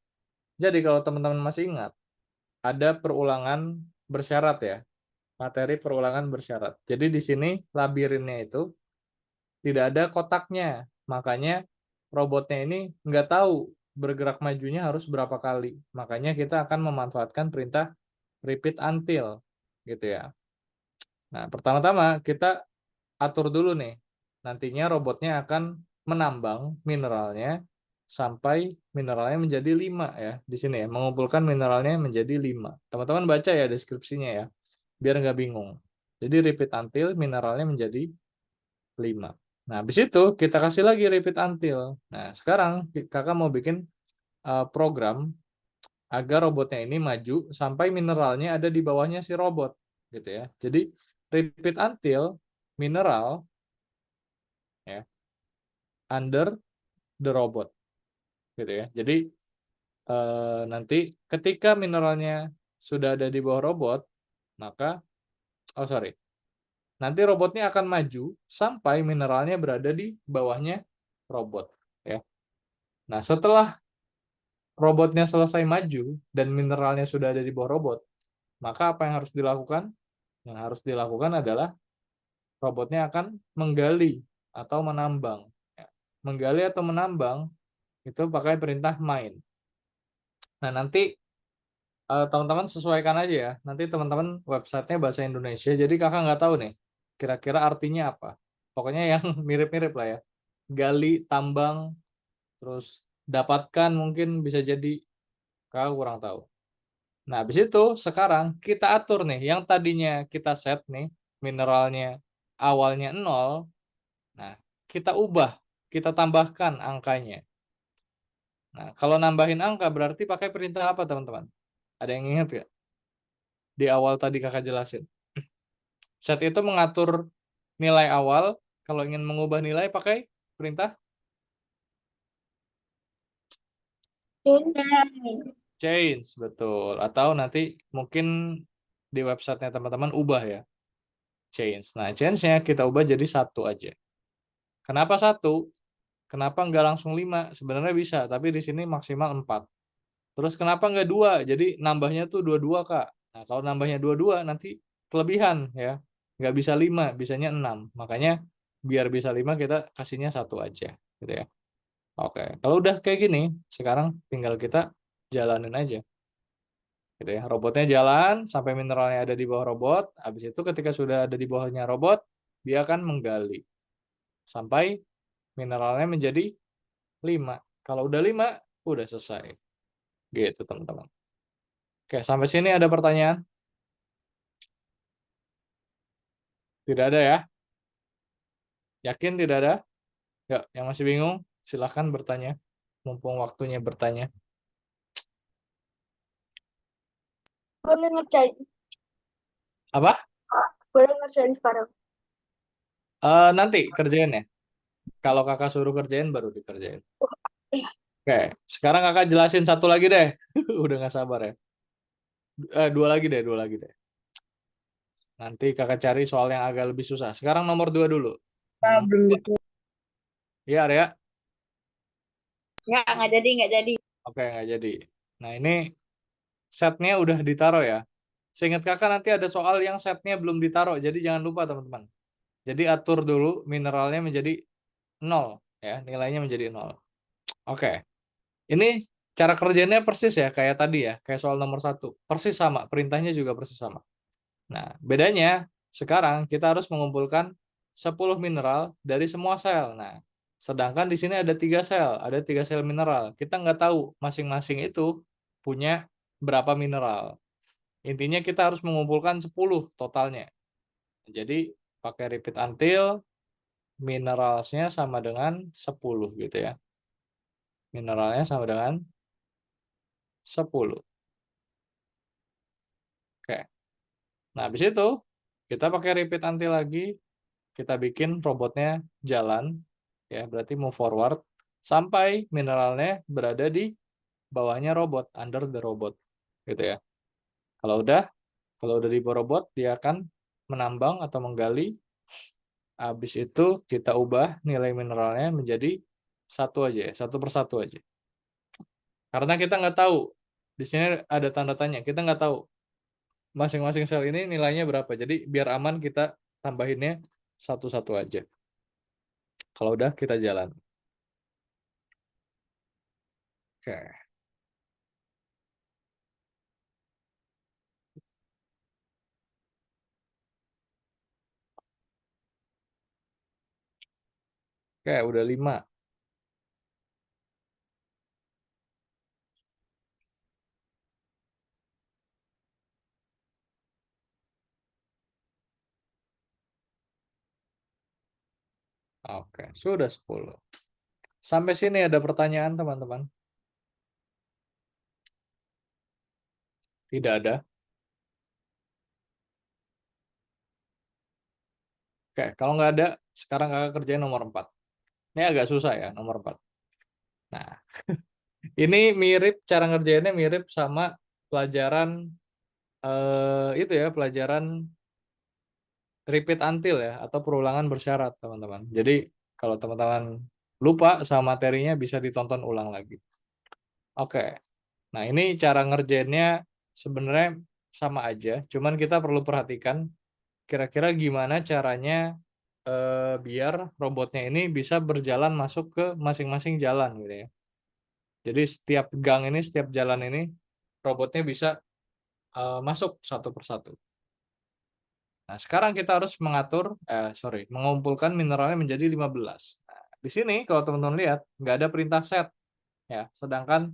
Jadi kalau teman-teman masih ingat, ada perulangan bersyarat ya. Materi perulangan bersyarat. Jadi di sini labirinnya itu tidak ada kotaknya. Makanya robotnya ini nggak tahu bergerak majunya harus berapa kali. Makanya kita akan memanfaatkan perintah repeat until gitu ya. Nah, pertama-tama kita atur dulu nih. Nantinya robotnya akan menambang mineralnya sampai mineralnya menjadi 5 ya. Di sini ya, mengumpulkan mineralnya menjadi 5. Teman-teman baca ya deskripsinya ya, biar nggak bingung. Jadi repeat until mineralnya menjadi 5. Nah, habis itu kita kasih lagi repeat until. Nah, sekarang kakak mau bikin program agar robotnya ini maju sampai mineralnya ada di bawahnya si robot gitu ya. Jadi repeat until mineral ya under the robot gitu ya. Jadi nanti ketika mineralnya sudah ada di bawah robot, maka nanti robotnya akan maju sampai mineralnya berada di bawahnya robot ya. Nah, setelah robotnya selesai maju dan mineralnya sudah ada di bawah robot, maka apa yang harus dilakukan? Yang harus dilakukan adalah robotnya akan menggali atau menambang. Ya. Menggali atau menambang itu pakai perintah mine. Nah, nanti teman-teman sesuaikan aja ya. Nanti teman-teman websitenya bahasa Indonesia, jadi kakak nggak tahu nih kira-kira artinya apa. Pokoknya yang mirip-mirip lah ya. Gali, tambang, terus dapatkan mungkin bisa jadi, kakak kurang tahu. Nah, habis itu sekarang kita atur nih, yang tadinya kita set nih, mineralnya awalnya 0, nah kita ubah, kita tambahkan angkanya. Nah, kalau nambahin angka berarti pakai perintah apa teman-teman? Ada yang ingat nggak? Di awal tadi kakak jelasin. Set itu mengatur nilai awal, kalau ingin mengubah nilai pakai perintah change, betul. Atau nanti mungkin di websitenya teman-teman ubah ya, change. Nah, change-nya kita ubah jadi 1 aja. Kenapa 1? Kenapa nggak langsung 5? Sebenarnya bisa, tapi di sini maksimal 4. Terus kenapa nggak 2? Jadi nambahnya tuh 22, Kak. Nah, kalau nambahnya 22 nanti kelebihan ya. Nggak bisa 5, bisanya 6. Makanya biar bisa 5 kita kasihnya 1 aja. Gitu ya. Oke, kalau udah kayak gini, sekarang tinggal kita jalanin aja. Gitu ya. Robotnya jalan sampai mineralnya ada di bawah robot. Habis itu ketika sudah ada di bawahnya robot, dia akan menggali sampai mineralnya menjadi 5. Kalau udah 5, udah selesai. Gitu, teman-teman. Oke, sampai sini ada pertanyaan? Tidak ada ya? Yakin tidak ada? Ya, yang masih bingung, silahkan bertanya. Mumpung waktunya bertanya. Boleh ngerjain. Apa? Boleh ngerjain sekarang. Nanti kerjain ya. Kalau kakak suruh kerjain, baru dikerjain. Oke, sekarang kakak jelasin 1 lagi deh. Udah nggak sabar ya. 2 lagi deh, 2 lagi deh. Nanti kakak cari soal yang agak lebih susah. Sekarang nomor 2 dulu. Nomor Belum 2. gitu. Iya, Arya? Nggak jadi, nggak jadi. Oke, nggak jadi. Nah, ini setnya udah ditaruh ya. Seingat kakak nanti ada soal yang setnya belum ditaruh. Jadi jangan lupa, teman-teman. Jadi atur dulu mineralnya menjadi 0. Ya, nilainya menjadi 0. Oke. Ini cara kerjanya persis ya, kayak tadi ya. Kayak soal nomor 1. Persis sama. Perintahnya juga persis sama. Nah, bedanya sekarang kita harus mengumpulkan 10 mineral dari semua sel. Nah, Sedangkan di sini ada 3 sel mineral. Kita nggak tahu masing-masing itu punya berapa mineral. Intinya kita harus mengumpulkan 10 totalnya. Jadi pakai repeat until mineralsnya sama dengan 10 gitu ya. Mineralnya sama dengan 10. Oke. Nah, habis itu kita pakai repeat until lagi, kita bikin robotnya jalan ya, berarti move forward sampai mineralnya berada di bawahnya robot, under the robot gitu ya. Kalau udah di bawah robot, dia akan menambang atau menggali. Habis itu kita ubah nilai mineralnya menjadi satu aja ya, satu persatu aja. Karena kita nggak tahu, di sini ada tanda tanya, kita nggak tahu masing-masing sel ini nilainya berapa. Jadi biar aman kita tambahinnya satu-satu aja. Kalau udah kita jalan. Oke. Oke, udah 5. Oke, sudah 10. Sampai sini ada pertanyaan, teman-teman? Tidak ada. Oke, kalau nggak ada, sekarang kakak kerjain nomor 4. Ini agak susah ya, nomor 4. Nah, ini mirip, cara ngerjainnya mirip sama pelajaran, itu ya, pelajaran repeat until ya, atau perulangan bersyarat, teman-teman. Jadi, kalau teman-teman lupa sama materinya, bisa ditonton ulang lagi. Oke, nah ini cara ngerjainnya sebenarnya sama aja, cuman kita perlu perhatikan kira-kira gimana caranya biar robotnya ini bisa berjalan masuk ke masing-masing jalan gitu ya. Jadi setiap gang ini, setiap jalan ini, robotnya bisa masuk satu persatu. Nah, sekarang kita harus mengumpulkan mineralnya menjadi 15. Nah, di sini kalau teman-teman lihat, nggak ada perintah set ya, sedangkan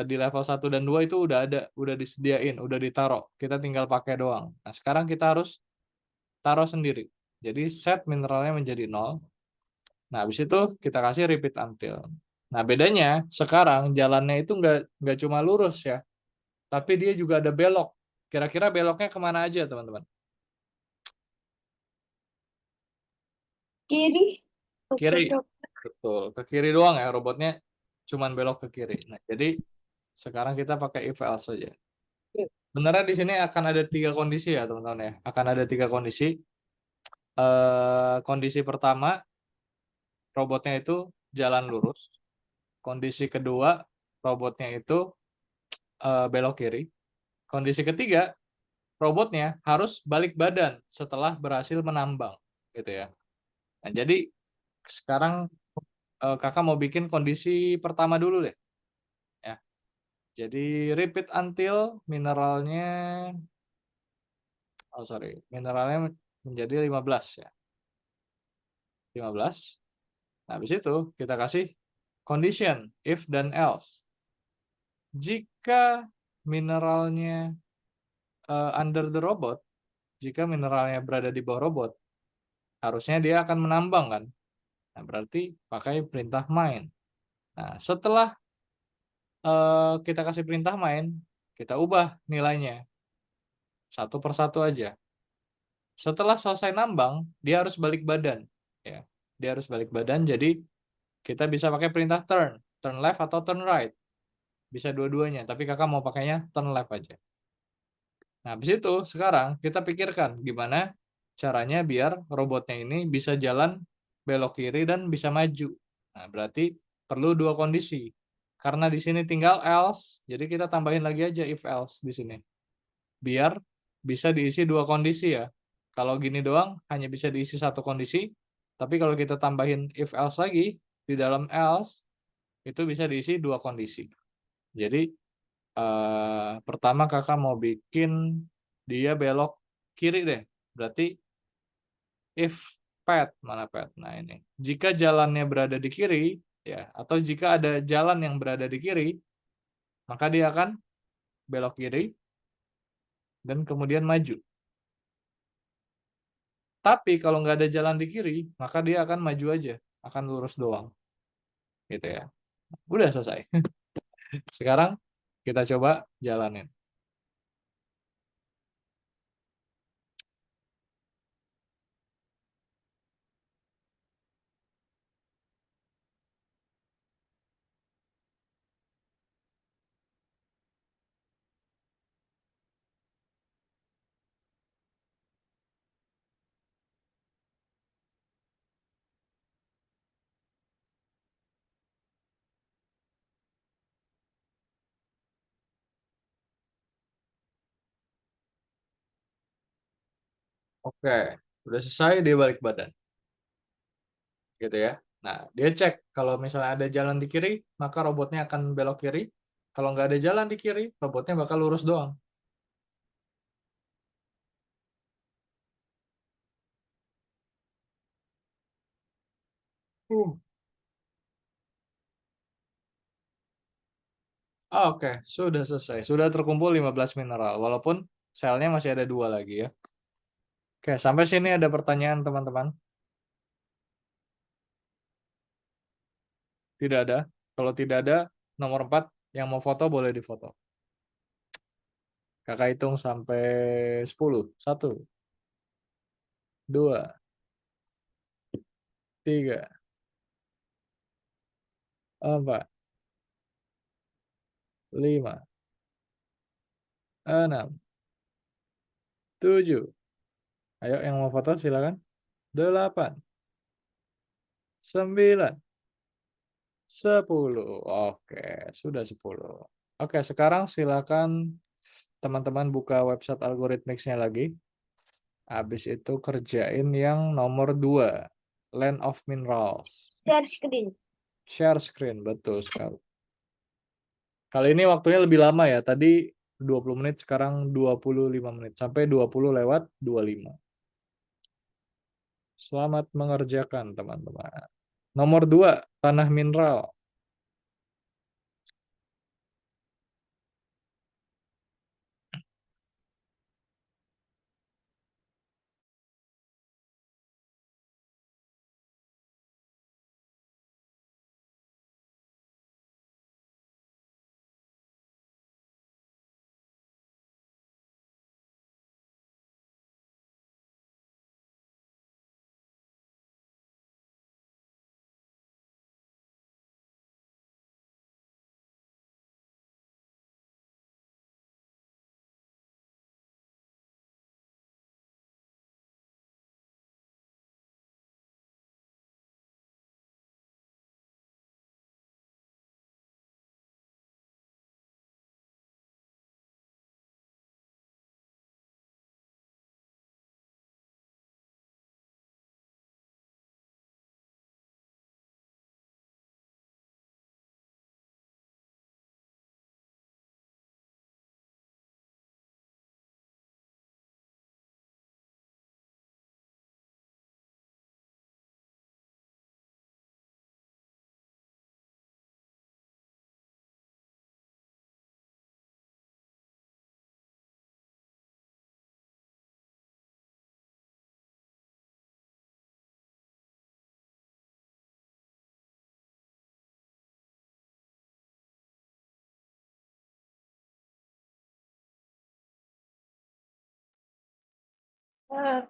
di level 1 dan 2 itu udah disediain, udah ditaruh. Kita tinggal pakai doang. Nah, sekarang kita harus taruh sendiri. Jadi set mineralnya menjadi 0. Nah, habis itu kita kasih repeat until. Nah, bedanya sekarang jalannya itu nggak cuma lurus ya, tapi dia juga ada belok. Kira-kira beloknya kemana aja, teman-teman? Kiri. Kiri. Betul, ke kiri doang ya, robotnya cuman belok ke kiri. Nah, jadi sekarang kita pakai if else saja. Sebenarnya di sini akan ada 3 kondisi ya, teman-teman ya. Akan ada 3 kondisi. Kondisi pertama, robotnya itu jalan lurus. Kondisi kedua, robotnya itu belok kiri. Kondisi ketiga, robotnya harus balik badan setelah berhasil menambang, gitu ya. Nah, jadi sekarang kakak mau bikin kondisi pertama dulu deh. Ya. Jadi repeat until mineralnya menjadi 15 ya. 15. Nah, habis itu kita kasih condition if dan else. Jika mineralnya under the robot, jika mineralnya berada di bawah robot, harusnya dia akan menambang kan. Nah, berarti pakai perintah main. Nah, setelah kita kasih perintah main, kita ubah nilainya satu persatu aja. Setelah selesai nambang, dia harus balik badan. Ya, dia harus balik badan. Jadi kita bisa pakai perintah turn left atau turn right. Bisa dua-duanya, tapi kakak mau pakainya turn left aja. Nah, habis itu sekarang kita pikirkan gimana caranya biar robotnya ini bisa jalan belok kiri dan bisa maju. Nah, berarti perlu 2 kondisi. Karena di sini tinggal else, jadi kita tambahin lagi aja if else di sini. Biar bisa diisi 2 kondisi ya. Kalau gini doang hanya bisa diisi 1 kondisi, tapi kalau kita tambahin if else lagi di dalam else itu bisa diisi 2 kondisi. Jadi pertama kakak mau bikin dia belok kiri deh. Berarti if Path, mana path? Nah ini. Jika jalannya berada di kiri, ya, atau jika ada jalan yang berada di kiri, maka dia akan belok kiri dan kemudian maju. Tapi kalau nggak ada jalan di kiri, maka dia akan maju aja, akan lurus doang, gitu ya. Udah selesai. Sekarang kita coba jalanin. Oke, udah selesai dia balik badan, gitu ya. Nah, dia cek kalau misalnya ada jalan di kiri, maka robotnya akan belok kiri. Kalau nggak ada jalan di kiri, robotnya bakal lurus doang. Uh. Oke, sudah selesai. Sudah terkumpul 15 mineral, walaupun selnya masih ada 2 lagi ya. Oke, sampai sini ada pertanyaan teman-teman? Tidak ada. Kalau tidak ada, nomor 4 yang mau foto boleh difoto. Kakak hitung sampai 10. 1, 2, 3, 4, 5, 6, 7. Ayo yang mau foto silakan. 8, 9, 10. Oke, sudah 10. Oke, sekarang silakan teman-teman buka website Algorithmics-nya lagi. Habis itu kerjain yang nomor 2, Land of Minerals. Share screen. Share screen, betul sekali. Kali ini waktunya lebih lama ya. Tadi 20 menit, sekarang 25 menit. Sampai 20 lewat 25. Selamat mengerjakan, teman-teman. Nomor 2, tanah mineral.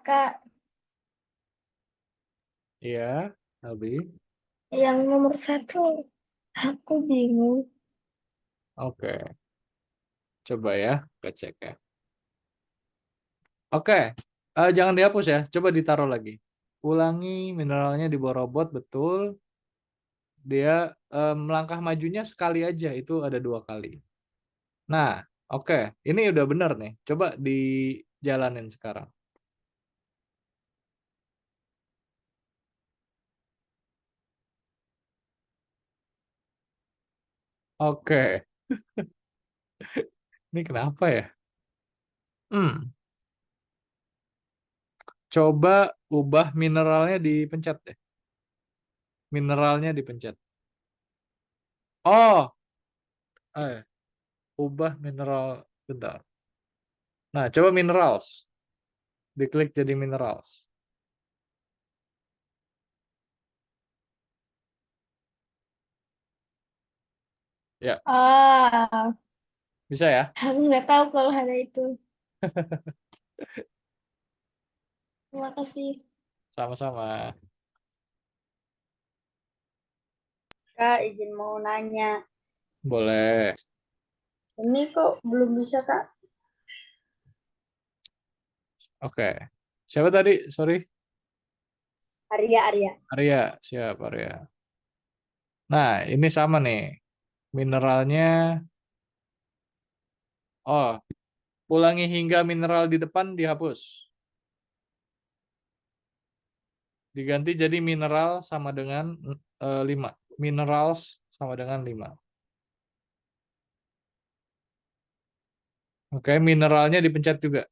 Kak, Iya, Albi. yang nomor 1 aku bingung. Oke, coba ya, kita cek ya. Oke, jangan dihapus ya, coba ditaruh lagi. Ulangi mineralnya di bawah robot, betul. Dia melangkah majunya sekali aja, itu ada 2 kali. Nah, oke, ini udah benar nih. Coba dijalanin sekarang. Oke, ini kenapa ya? Hmm, coba ubah mineralnya dipencet deh. Mineralnya dipencet. Oh, ubah mineral. Bentar. Nah, coba minerals. Diklik jadi minerals. Ya, Ah, bisa ya? aku nggak tahu kalau ada itu. Terima kasih. Sama-sama. Kak, izin mau nanya. Boleh. Ini kok belum bisa, Kak? Oke. Siapa tadi? Sorry. Arya, Arya. Arya. Siap, Arya. Nah, ini sama nih. Mineralnya. Oh, ulangi hingga mineral di depan dihapus. Diganti jadi mineral sama dengan 5. Minerals sama dengan 5. Oke, mineralnya dipencet juga.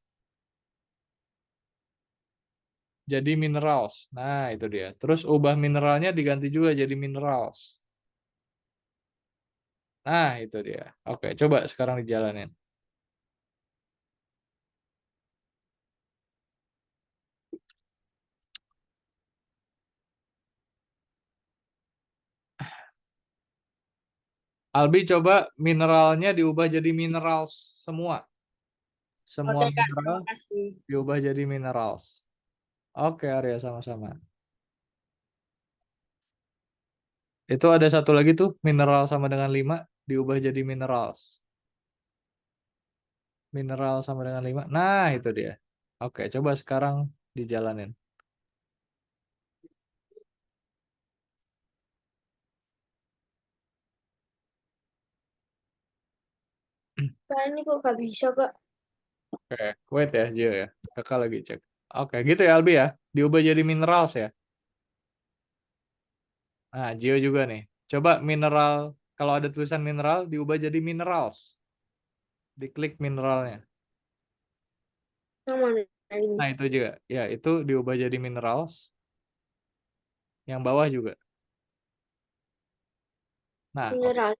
Jadi minerals. Nah, itu dia. Terus ubah mineralnya diganti juga jadi minerals. Nah, itu dia. Oke, coba sekarang dijalanin. Albi coba mineralnya diubah jadi minerals semua. Semua Oke, Kak. mineral Terima kasih. diubah jadi minerals. Oke, Arya sama-sama. Itu ada satu lagi tuh, mineral sama dengan 5 diubah jadi minerals. Mineral sama dengan 5. Nah, itu dia. Oke, coba sekarang dijalanin. Nah, ini kok nggak bisa, Kak? Oke, wait ya, Gio ya. Kakak lagi cek. Oke, gitu ya Albi ya. Diubah jadi minerals ya. Nah, Gio juga nih. Coba mineral, kalau ada tulisan mineral, diubah jadi minerals. Diklik mineralnya. Yang mana ini? Nah, itu juga. Ya, itu diubah jadi minerals. Yang bawah juga. Nah, oke. Mineral.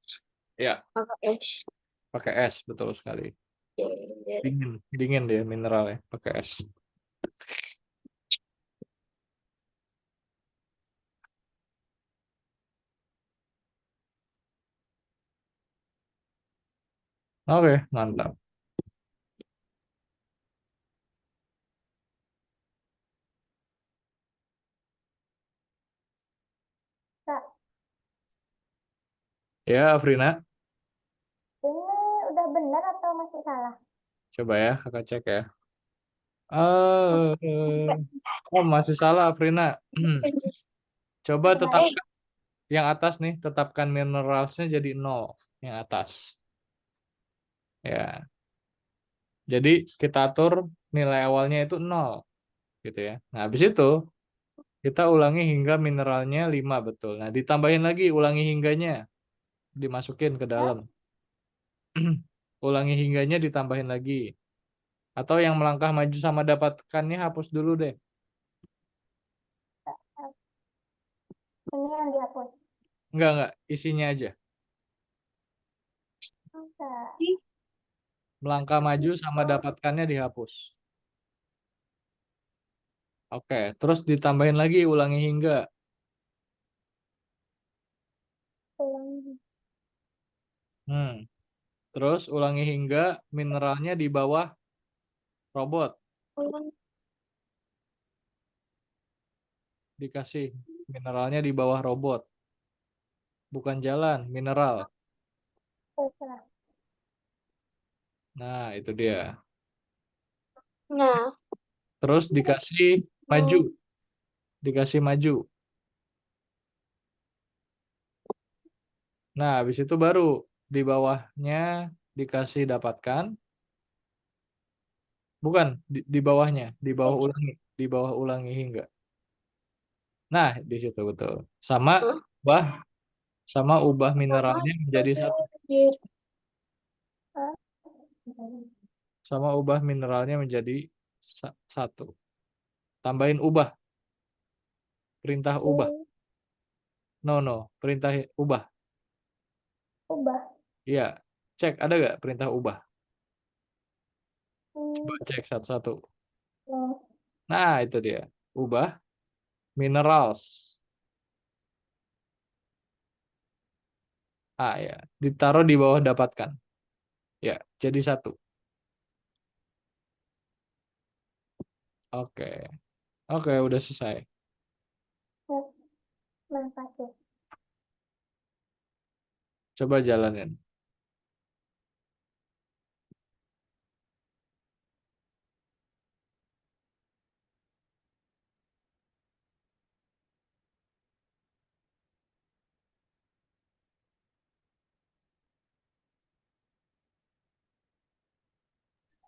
Ya, Pakai es. pakai es, betul sekali. Ya. Dingin, dingin dia mineralnya, pakai es. Oke, mantap. Kak, Ya, Afrina. ini udah benar atau masih salah? Coba ya, kakak cek ya. Oh, masih salah, Afrina. Coba Coba, tetapkan yang atas nih, tetapkan mineralsnya jadi 0 yang atas. Ya, jadi kita atur nilai awalnya itu 0 gitu ya. Nah, habis itu kita ulangi hingga mineralnya 5 betul. Nah, ditambahin lagi ulangi hingganya, dimasukin ke dalam. Ulangi hingganya ditambahin lagi. Atau yang melangkah maju sama dapatkannya hapus dulu deh. ini yang dihapus. Enggak, isinya aja. Enggak. Melangkah maju sama dapatkannya dihapus. Oke, terus ditambahin lagi ulangi hingga. Ulang, Hmm. Terus ulangi hingga mineralnya di bawah robot. ulang. Dikasih mineralnya di bawah robot. Bukan jalan, mineral. Terserah. Nah, itu dia. Nah, Terus dikasih maju. Dikasih maju. Nah, habis itu baru di bawahnya dikasih dapatkan. Bukan, di bawahnya. Di bawah ulangi. Di bawah ulangi hingga. Nah, di situ betul. Sama ubah sama ubah sama mineralnya menjadi satu. di- Sama ubah mineralnya menjadi satu. Tambahin ubah. Perintah ubah. No, perintah ubah. Ubah. Iya, cek ada nggak perintah ubah? Coba Hmm, cek satu-satu. no. Nah, itu dia. Ubah minerals. Ah ya, ditaruh di bawah dapatkan. Ya, jadi satu. Oke. Oke, udah selesai. Makasih. Coba jalanin.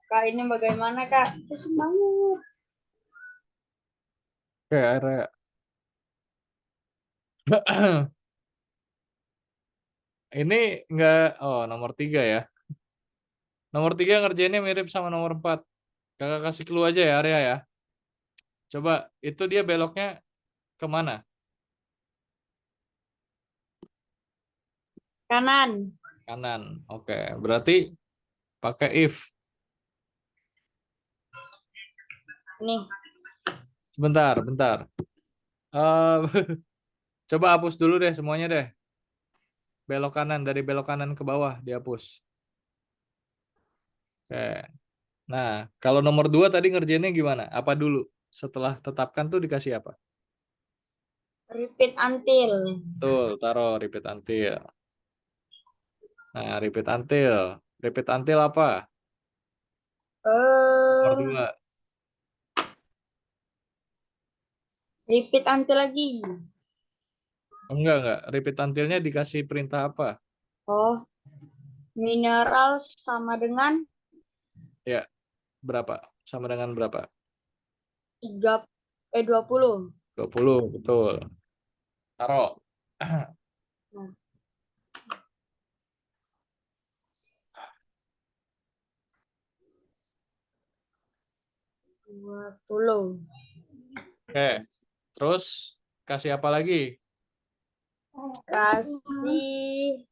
Kak, ini bagaimana, Kak? Semangat. Oke, area. Ini enggak, oh nomor 3 ya. Nomor 3 ngerjainnya mirip sama nomor 4. Kakak kasih clue aja ya area ya. Coba, itu dia beloknya kemana? Kanan. Kanan. Oke, berarti pakai if. Nih, Bentar. Eh, coba hapus dulu deh semuanya deh. Belok kanan, dari belok kanan ke bawah dihapus. Oke. Nah, kalau nomor 2 tadi ngerjainnya gimana? Apa dulu? Setelah tetapkan tuh dikasih apa? repeat until. Betul, taruh repeat until. Nah, repeat until. Repeat until apa? Nomor Eh, 2. repeat until lagi. Enggak. Repeat until-nya dikasih perintah apa? Oh, mineral sama dengan Ya, berapa? Sama dengan berapa? 20. 20, betul. Taruh. Nah, 20. Oke. Terus kasih apa lagi? Kasih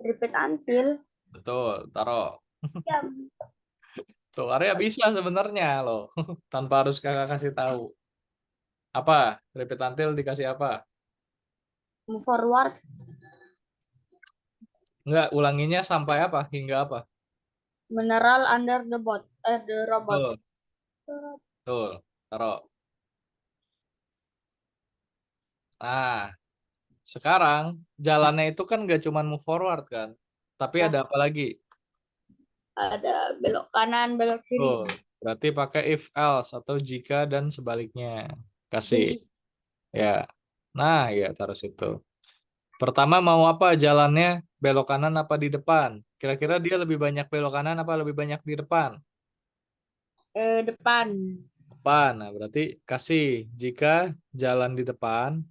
repeat until. Betul, taruh. Jam. Tuh, area bisa sebenarnya loh. Tanpa harus kakak kasih tahu. Apa? Repeat until dikasih apa? Move forward. Enggak, ulanginya sampai apa? Hingga apa? Mineral under the bot. The robot. Betul, betul. Taruh. Nah, sekarang jalannya itu kan nggak cuma move forward kan, tapi Ya, ada apa lagi? ada belok kanan, belok kiri. Tuh, berarti pakai if else atau jika dan sebaliknya. Kasih ya. Nah, ya taruh situ. Pertama mau apa jalannya? Belok kanan apa di depan? Kira-kira dia lebih banyak belok kanan apa lebih banyak di depan? Depan. Depan. Nah, berarti kasih jika jalan di depan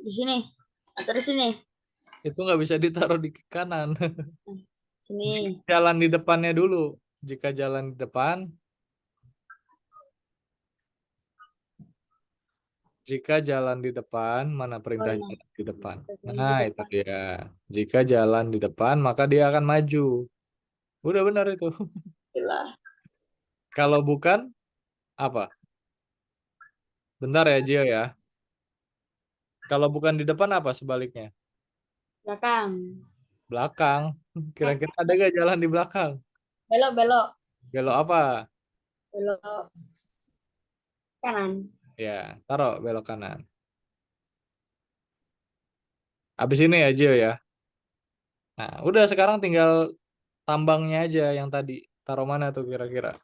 Di sini. Atau di sini. itu nggak bisa ditaruh di kanan. Jika Sini. jalan di depannya dulu. Jika jalan di depan, jika jalan di depan, mana Oh, perintah ini. jalan di depan? Jalan di Nah, itu depan. dia. Jika jalan di depan, maka dia akan maju. Udah benar itu. Itulah. Kalau bukan, apa? Bentar ya, Gio ya. Kalau bukan di depan, apa sebaliknya? Belakang. Belakang. Eh, Kira-kira ada gak jalan di belakang? belok, belok. Belok apa? Belok kanan. Ya, taruh belok kanan. Habis ini ya, Gio ya. Nah, udah sekarang tinggal tambangnya aja yang tadi. Taruh mana tuh kira-kira?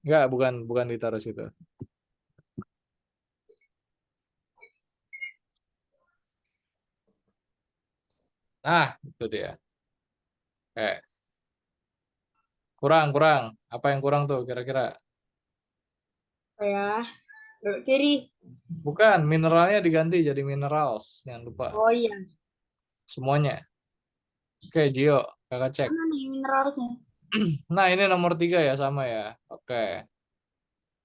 Enggak, bukan ditaruh situ. Nah, itu dia. Kurang. Apa yang kurang tuh kira-kira? Ya. Belok kiri. Bukan, mineralnya diganti jadi minerals. Jangan lupa. Oh iya. Semuanya. Oke, Gio, kakak cek. Mana nih mineralnya? Nah, ini nomor 3 ya, sama ya. Oke.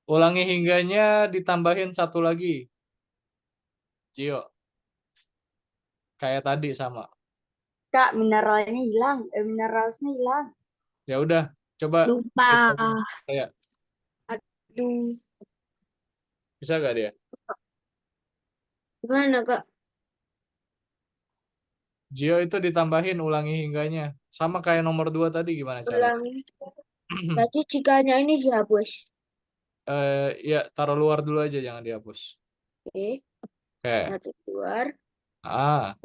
Ulangi hingganya ditambahin satu lagi, Gio. Kayak tadi sama. Kak, mineralnya hilang. Mineralnya hilang. Ya udah, coba Lupa. kayak Aduh. bisa gak dia? Gimana, Kak? Gio itu ditambahin ulangi hingganya. Sama kayak nomor 2 tadi gimana cara? Ulangi. Berarti jikanya ini dihapus. Ya, taruh luar dulu aja, jangan dihapus. Oke. Oke. Taruh keluar.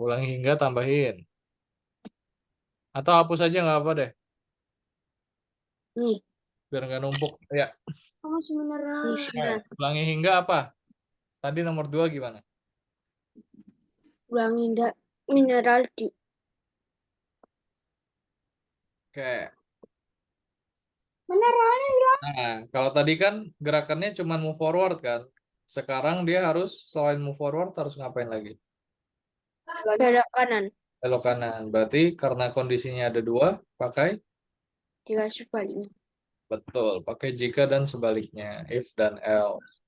Ulangi hingga tambahin. Atau hapus aja nggak apa deh, Nih. biar nggak numpuk. Ya, Oh, masih mineral. ulangi hingga apa? Tadi nomor 2 gimana? Ulangi mineral di. Oke. Mineralnya hilang. Nah, kalau tadi kan gerakannya cuma move forward kan. Sekarang dia harus selain move forward harus ngapain lagi? Belok kanan. Belok kanan. Berarti karena kondisinya ada 2, pakai Jika sebaliknya. betul, pakai jika dan sebaliknya, if dan else.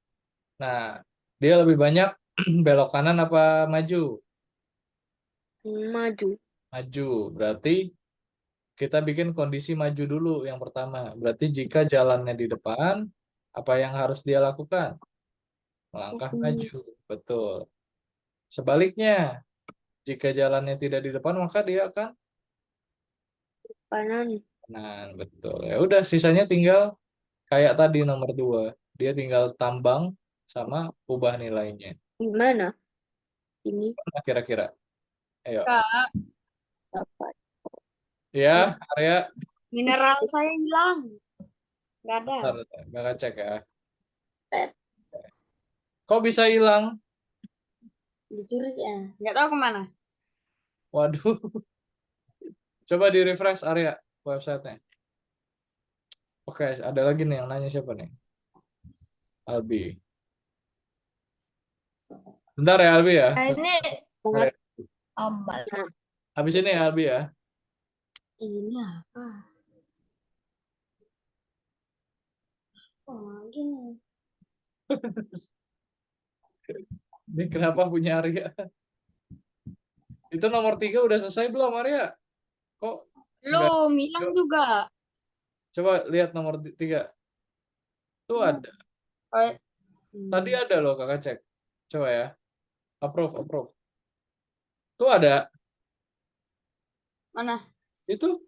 Nah, dia lebih banyak belok kanan apa maju? Maju. Maju. Berarti kita bikin kondisi maju dulu yang pertama. Berarti jika jalannya di depan, apa yang harus dia lakukan? Melangkah maju. Betul. Sebaliknya, jika jalannya tidak di depan, maka dia akan Kanan. kanan. Betul. Ya udah, sisanya tinggal kayak tadi nomor 2. Dia tinggal tambang sama ubah nilainya. Gimana? Ini Nah, kira-kira. Ayo. Kak, dapat. Ya, Arya. mineral saya hilang. Nggak ada. Bentar, bentar. Kakak cek ya. Eh, Kok bisa hilang? Dicuri ya. Nggak tahu kemana. Waduh. Coba di refresh Arya websitenya. Oke, ada lagi nih yang nanya siapa nih? Albi. Bentar ya Albi ya. Ini Bentar ya. ambal. Habis ini ya Albi ya. Ini apa? Oh, gini. Ini kenapa punya Arya? Itu nomor 3 udah selesai belum Arya? Kok enggak? Belum, hilang juga. Coba lihat nomor 3. Tuh ada. Oh, Tadi ada loh kakak cek. Coba ya. Approve, approve. Tuh ada. mana? Itu.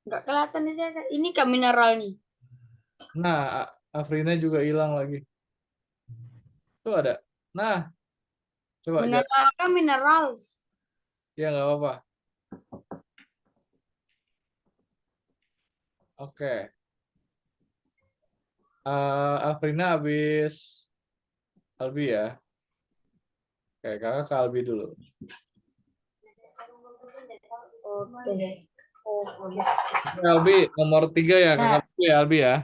Nggak kelihatan di sana. Ini kan mineral nih. Nah, Afrina juga hilang lagi. Tuh ada. Nah, coba jangan. Mineral kan minerals. Ya nggak apa-apa. Oke. Afrina habis Albi ya. Oke, kakak ke Albi dulu. Oke. Oke, Albi, nomor 3 ya, kakak dulu ya Albi ya.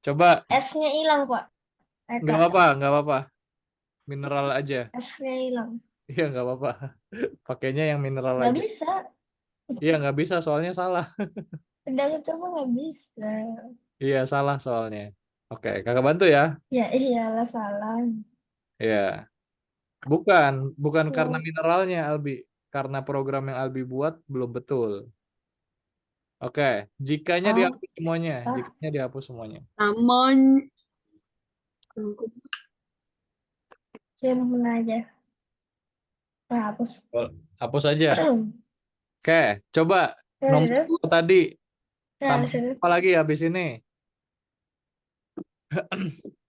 Coba, S-nya hilang, Pak. nggak apa-apa, nggak apa-apa. Mineral aja. S-nya hilang. Iya, nggak apa-apa. Pakainya yang mineral Nggak aja. bisa. Iya, nggak bisa soalnya salah. Udah coba nggak bisa. Iya, salah soalnya. Oke, kakak bantu ya. Ya iyalah salah. Iya. Bukan, bukan karena Oh, mineralnya Albi. Karena program yang Albi buat belum betul. Oke, jikanya oh, dihapus semuanya. ah, Jikanya dihapus semuanya. Namanya. saya aja. Nah, hapus. Oh, hapus aja. Oke, coba Nah, nomor sudah. 2 tadi. Nah, Tambah sudah. apa lagi habis ini?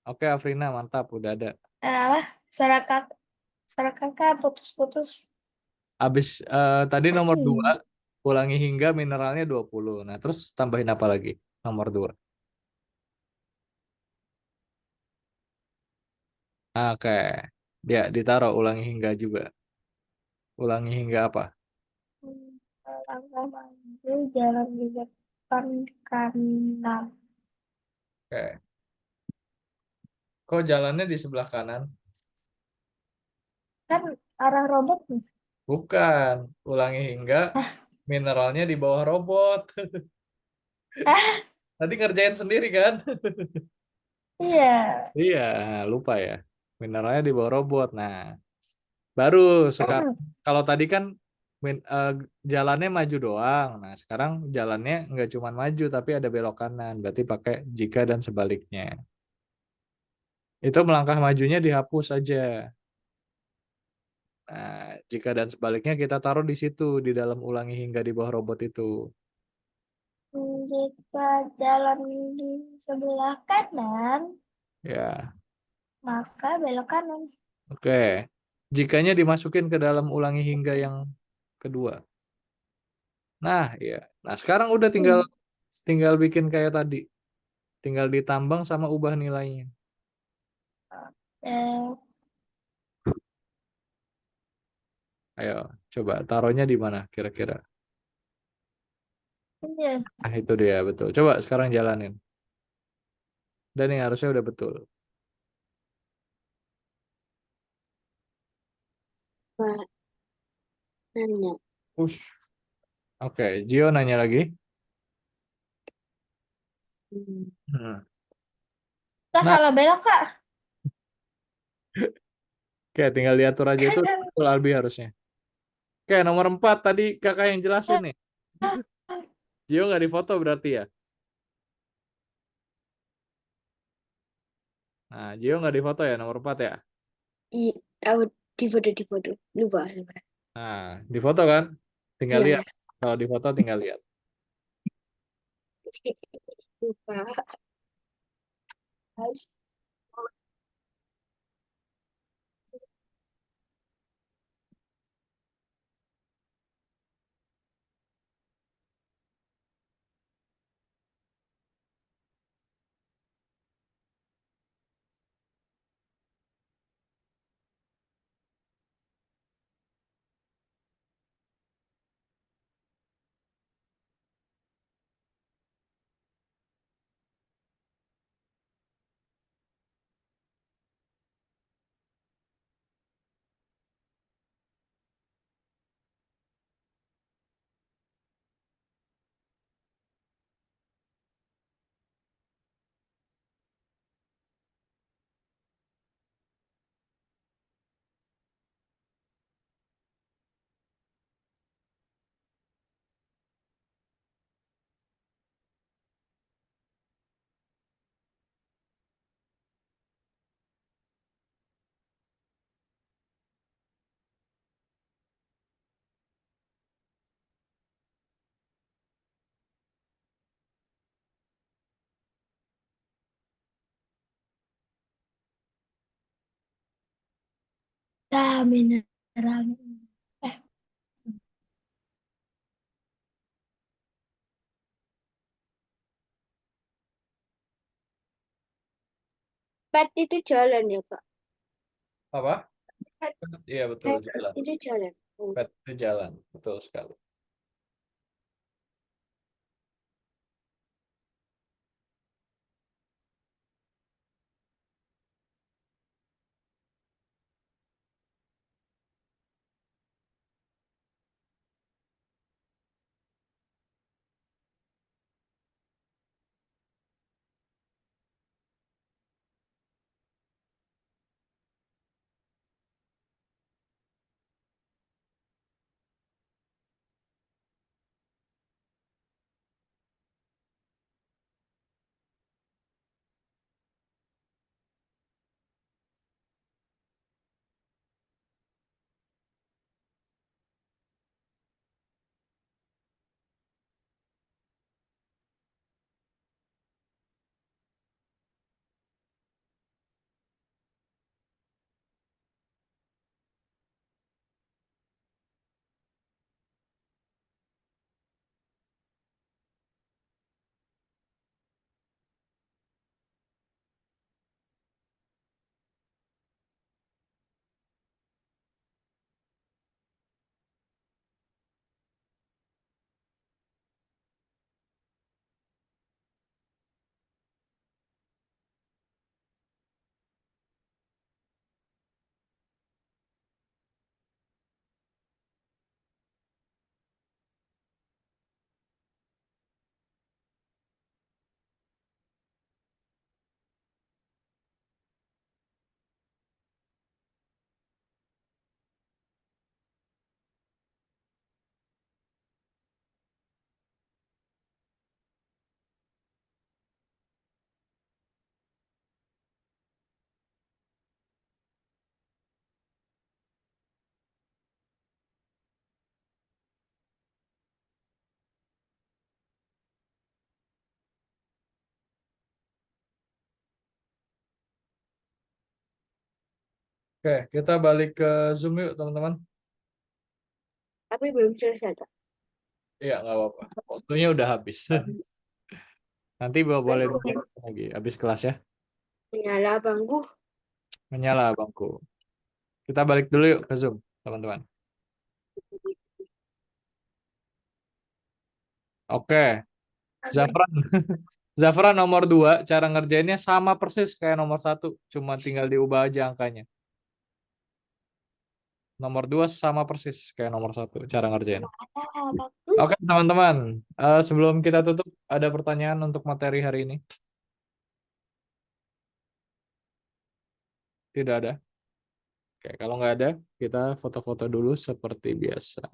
Oke, Afrina, mantap. Udah ada. Apa? Suara kakak putus-putus. Habis tadi nomor 2, ulangi hingga mineralnya 20. Nah, terus tambahin apa lagi? Nomor 2. Oke. Ya, ditaruh ulangi hingga juga. Ulangi hingga apa? Langkah maju, jalan di depan kanan. Oke. Kok jalannya di sebelah kanan? Kan arah robot nih. Bukan, ulangi hingga mineralnya di bawah robot. Ah, Tadi ngerjain sendiri kan? iya. Iya, lupa ya. Mineralnya di bawah robot. Nah, baru sekarang kalau tadi kan jalannya maju doang. Nah, sekarang jalannya nggak cuma maju tapi ada belok kanan. Berarti pakai jika dan sebaliknya. Itu melangkah majunya dihapus aja. Nah, jika dan sebaliknya kita taruh di situ di dalam ulangi hingga di bawah robot itu. Jika jalan di sebelah kanan, Ya, maka belok kanan. oke. Jikanya dimasukin ke dalam ulangi hingga yang kedua. Nah, ya. Nah, sekarang udah tinggal Hmm. tinggal bikin kayak tadi. Tinggal ditambang sama ubah nilainya. Eh, Ayo, coba taruhnya di mana kira-kira? iya. Ah, itu dia, betul. Coba sekarang jalanin. Dan ini harusnya udah betul. Pak, nanya. Ush. Oke, Gio nanya lagi. Hmm. Hmm. Kak Nah, salah belok, Kak. oke, tinggal diatur aja itu udah betul Albi harusnya. Oke, nomor 4 tadi kakak yang jelasin nih. Gio nggak difoto berarti ya? Nah, Gio nggak difoto ya nomor 4 ya? Iya, tahu di foto. Lupa, lupa. Nah, difoto kan? Tinggal Iya, lihat. ya. Kalau difoto tinggal lihat. Lupa. Dah, mineral. Eh, Pet itu jalan ya, Kak? Apa? Pet Iya, betul. pet Jalan. itu jalan. Oh. Pet itu jalan. Betul sekali. Oke, kita balik ke Zoom yuk, teman-teman. Tapi belum selesai, Kak. Iya, nggak apa-apa. Waktunya udah habis. Nanti boleh dibuka lagi habis kelas ya. Menyala bangku. Menyala bangku. Kita balik dulu yuk ke Zoom, teman-teman. Oke, Zafran. Zafran nomor 2, cara ngerjainnya sama persis kayak nomor 1, cuma tinggal diubah aja angkanya. Nomor 2 sama persis kayak nomor 1, cara ngerjain. Oke, teman-teman. Sebelum kita tutup, ada pertanyaan untuk materi hari ini? Tidak ada? Oke, kalau nggak ada, kita foto-foto dulu seperti biasa.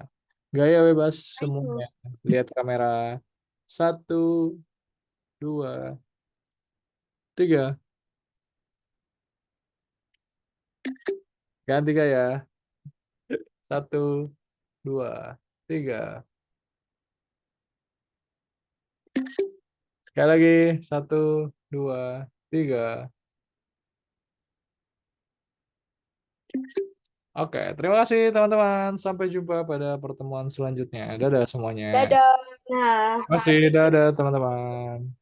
Gaya bebas semuanya. Lihat kamera. 1, 2, 3. Ganti gaya. 1, 2, 3. Sekali lagi. 1, 2, 3. Oke, terima kasih teman-teman. Sampai jumpa pada pertemuan selanjutnya. Dadah semuanya. Dadah. Nah. Terima kasih. Dadah teman-teman.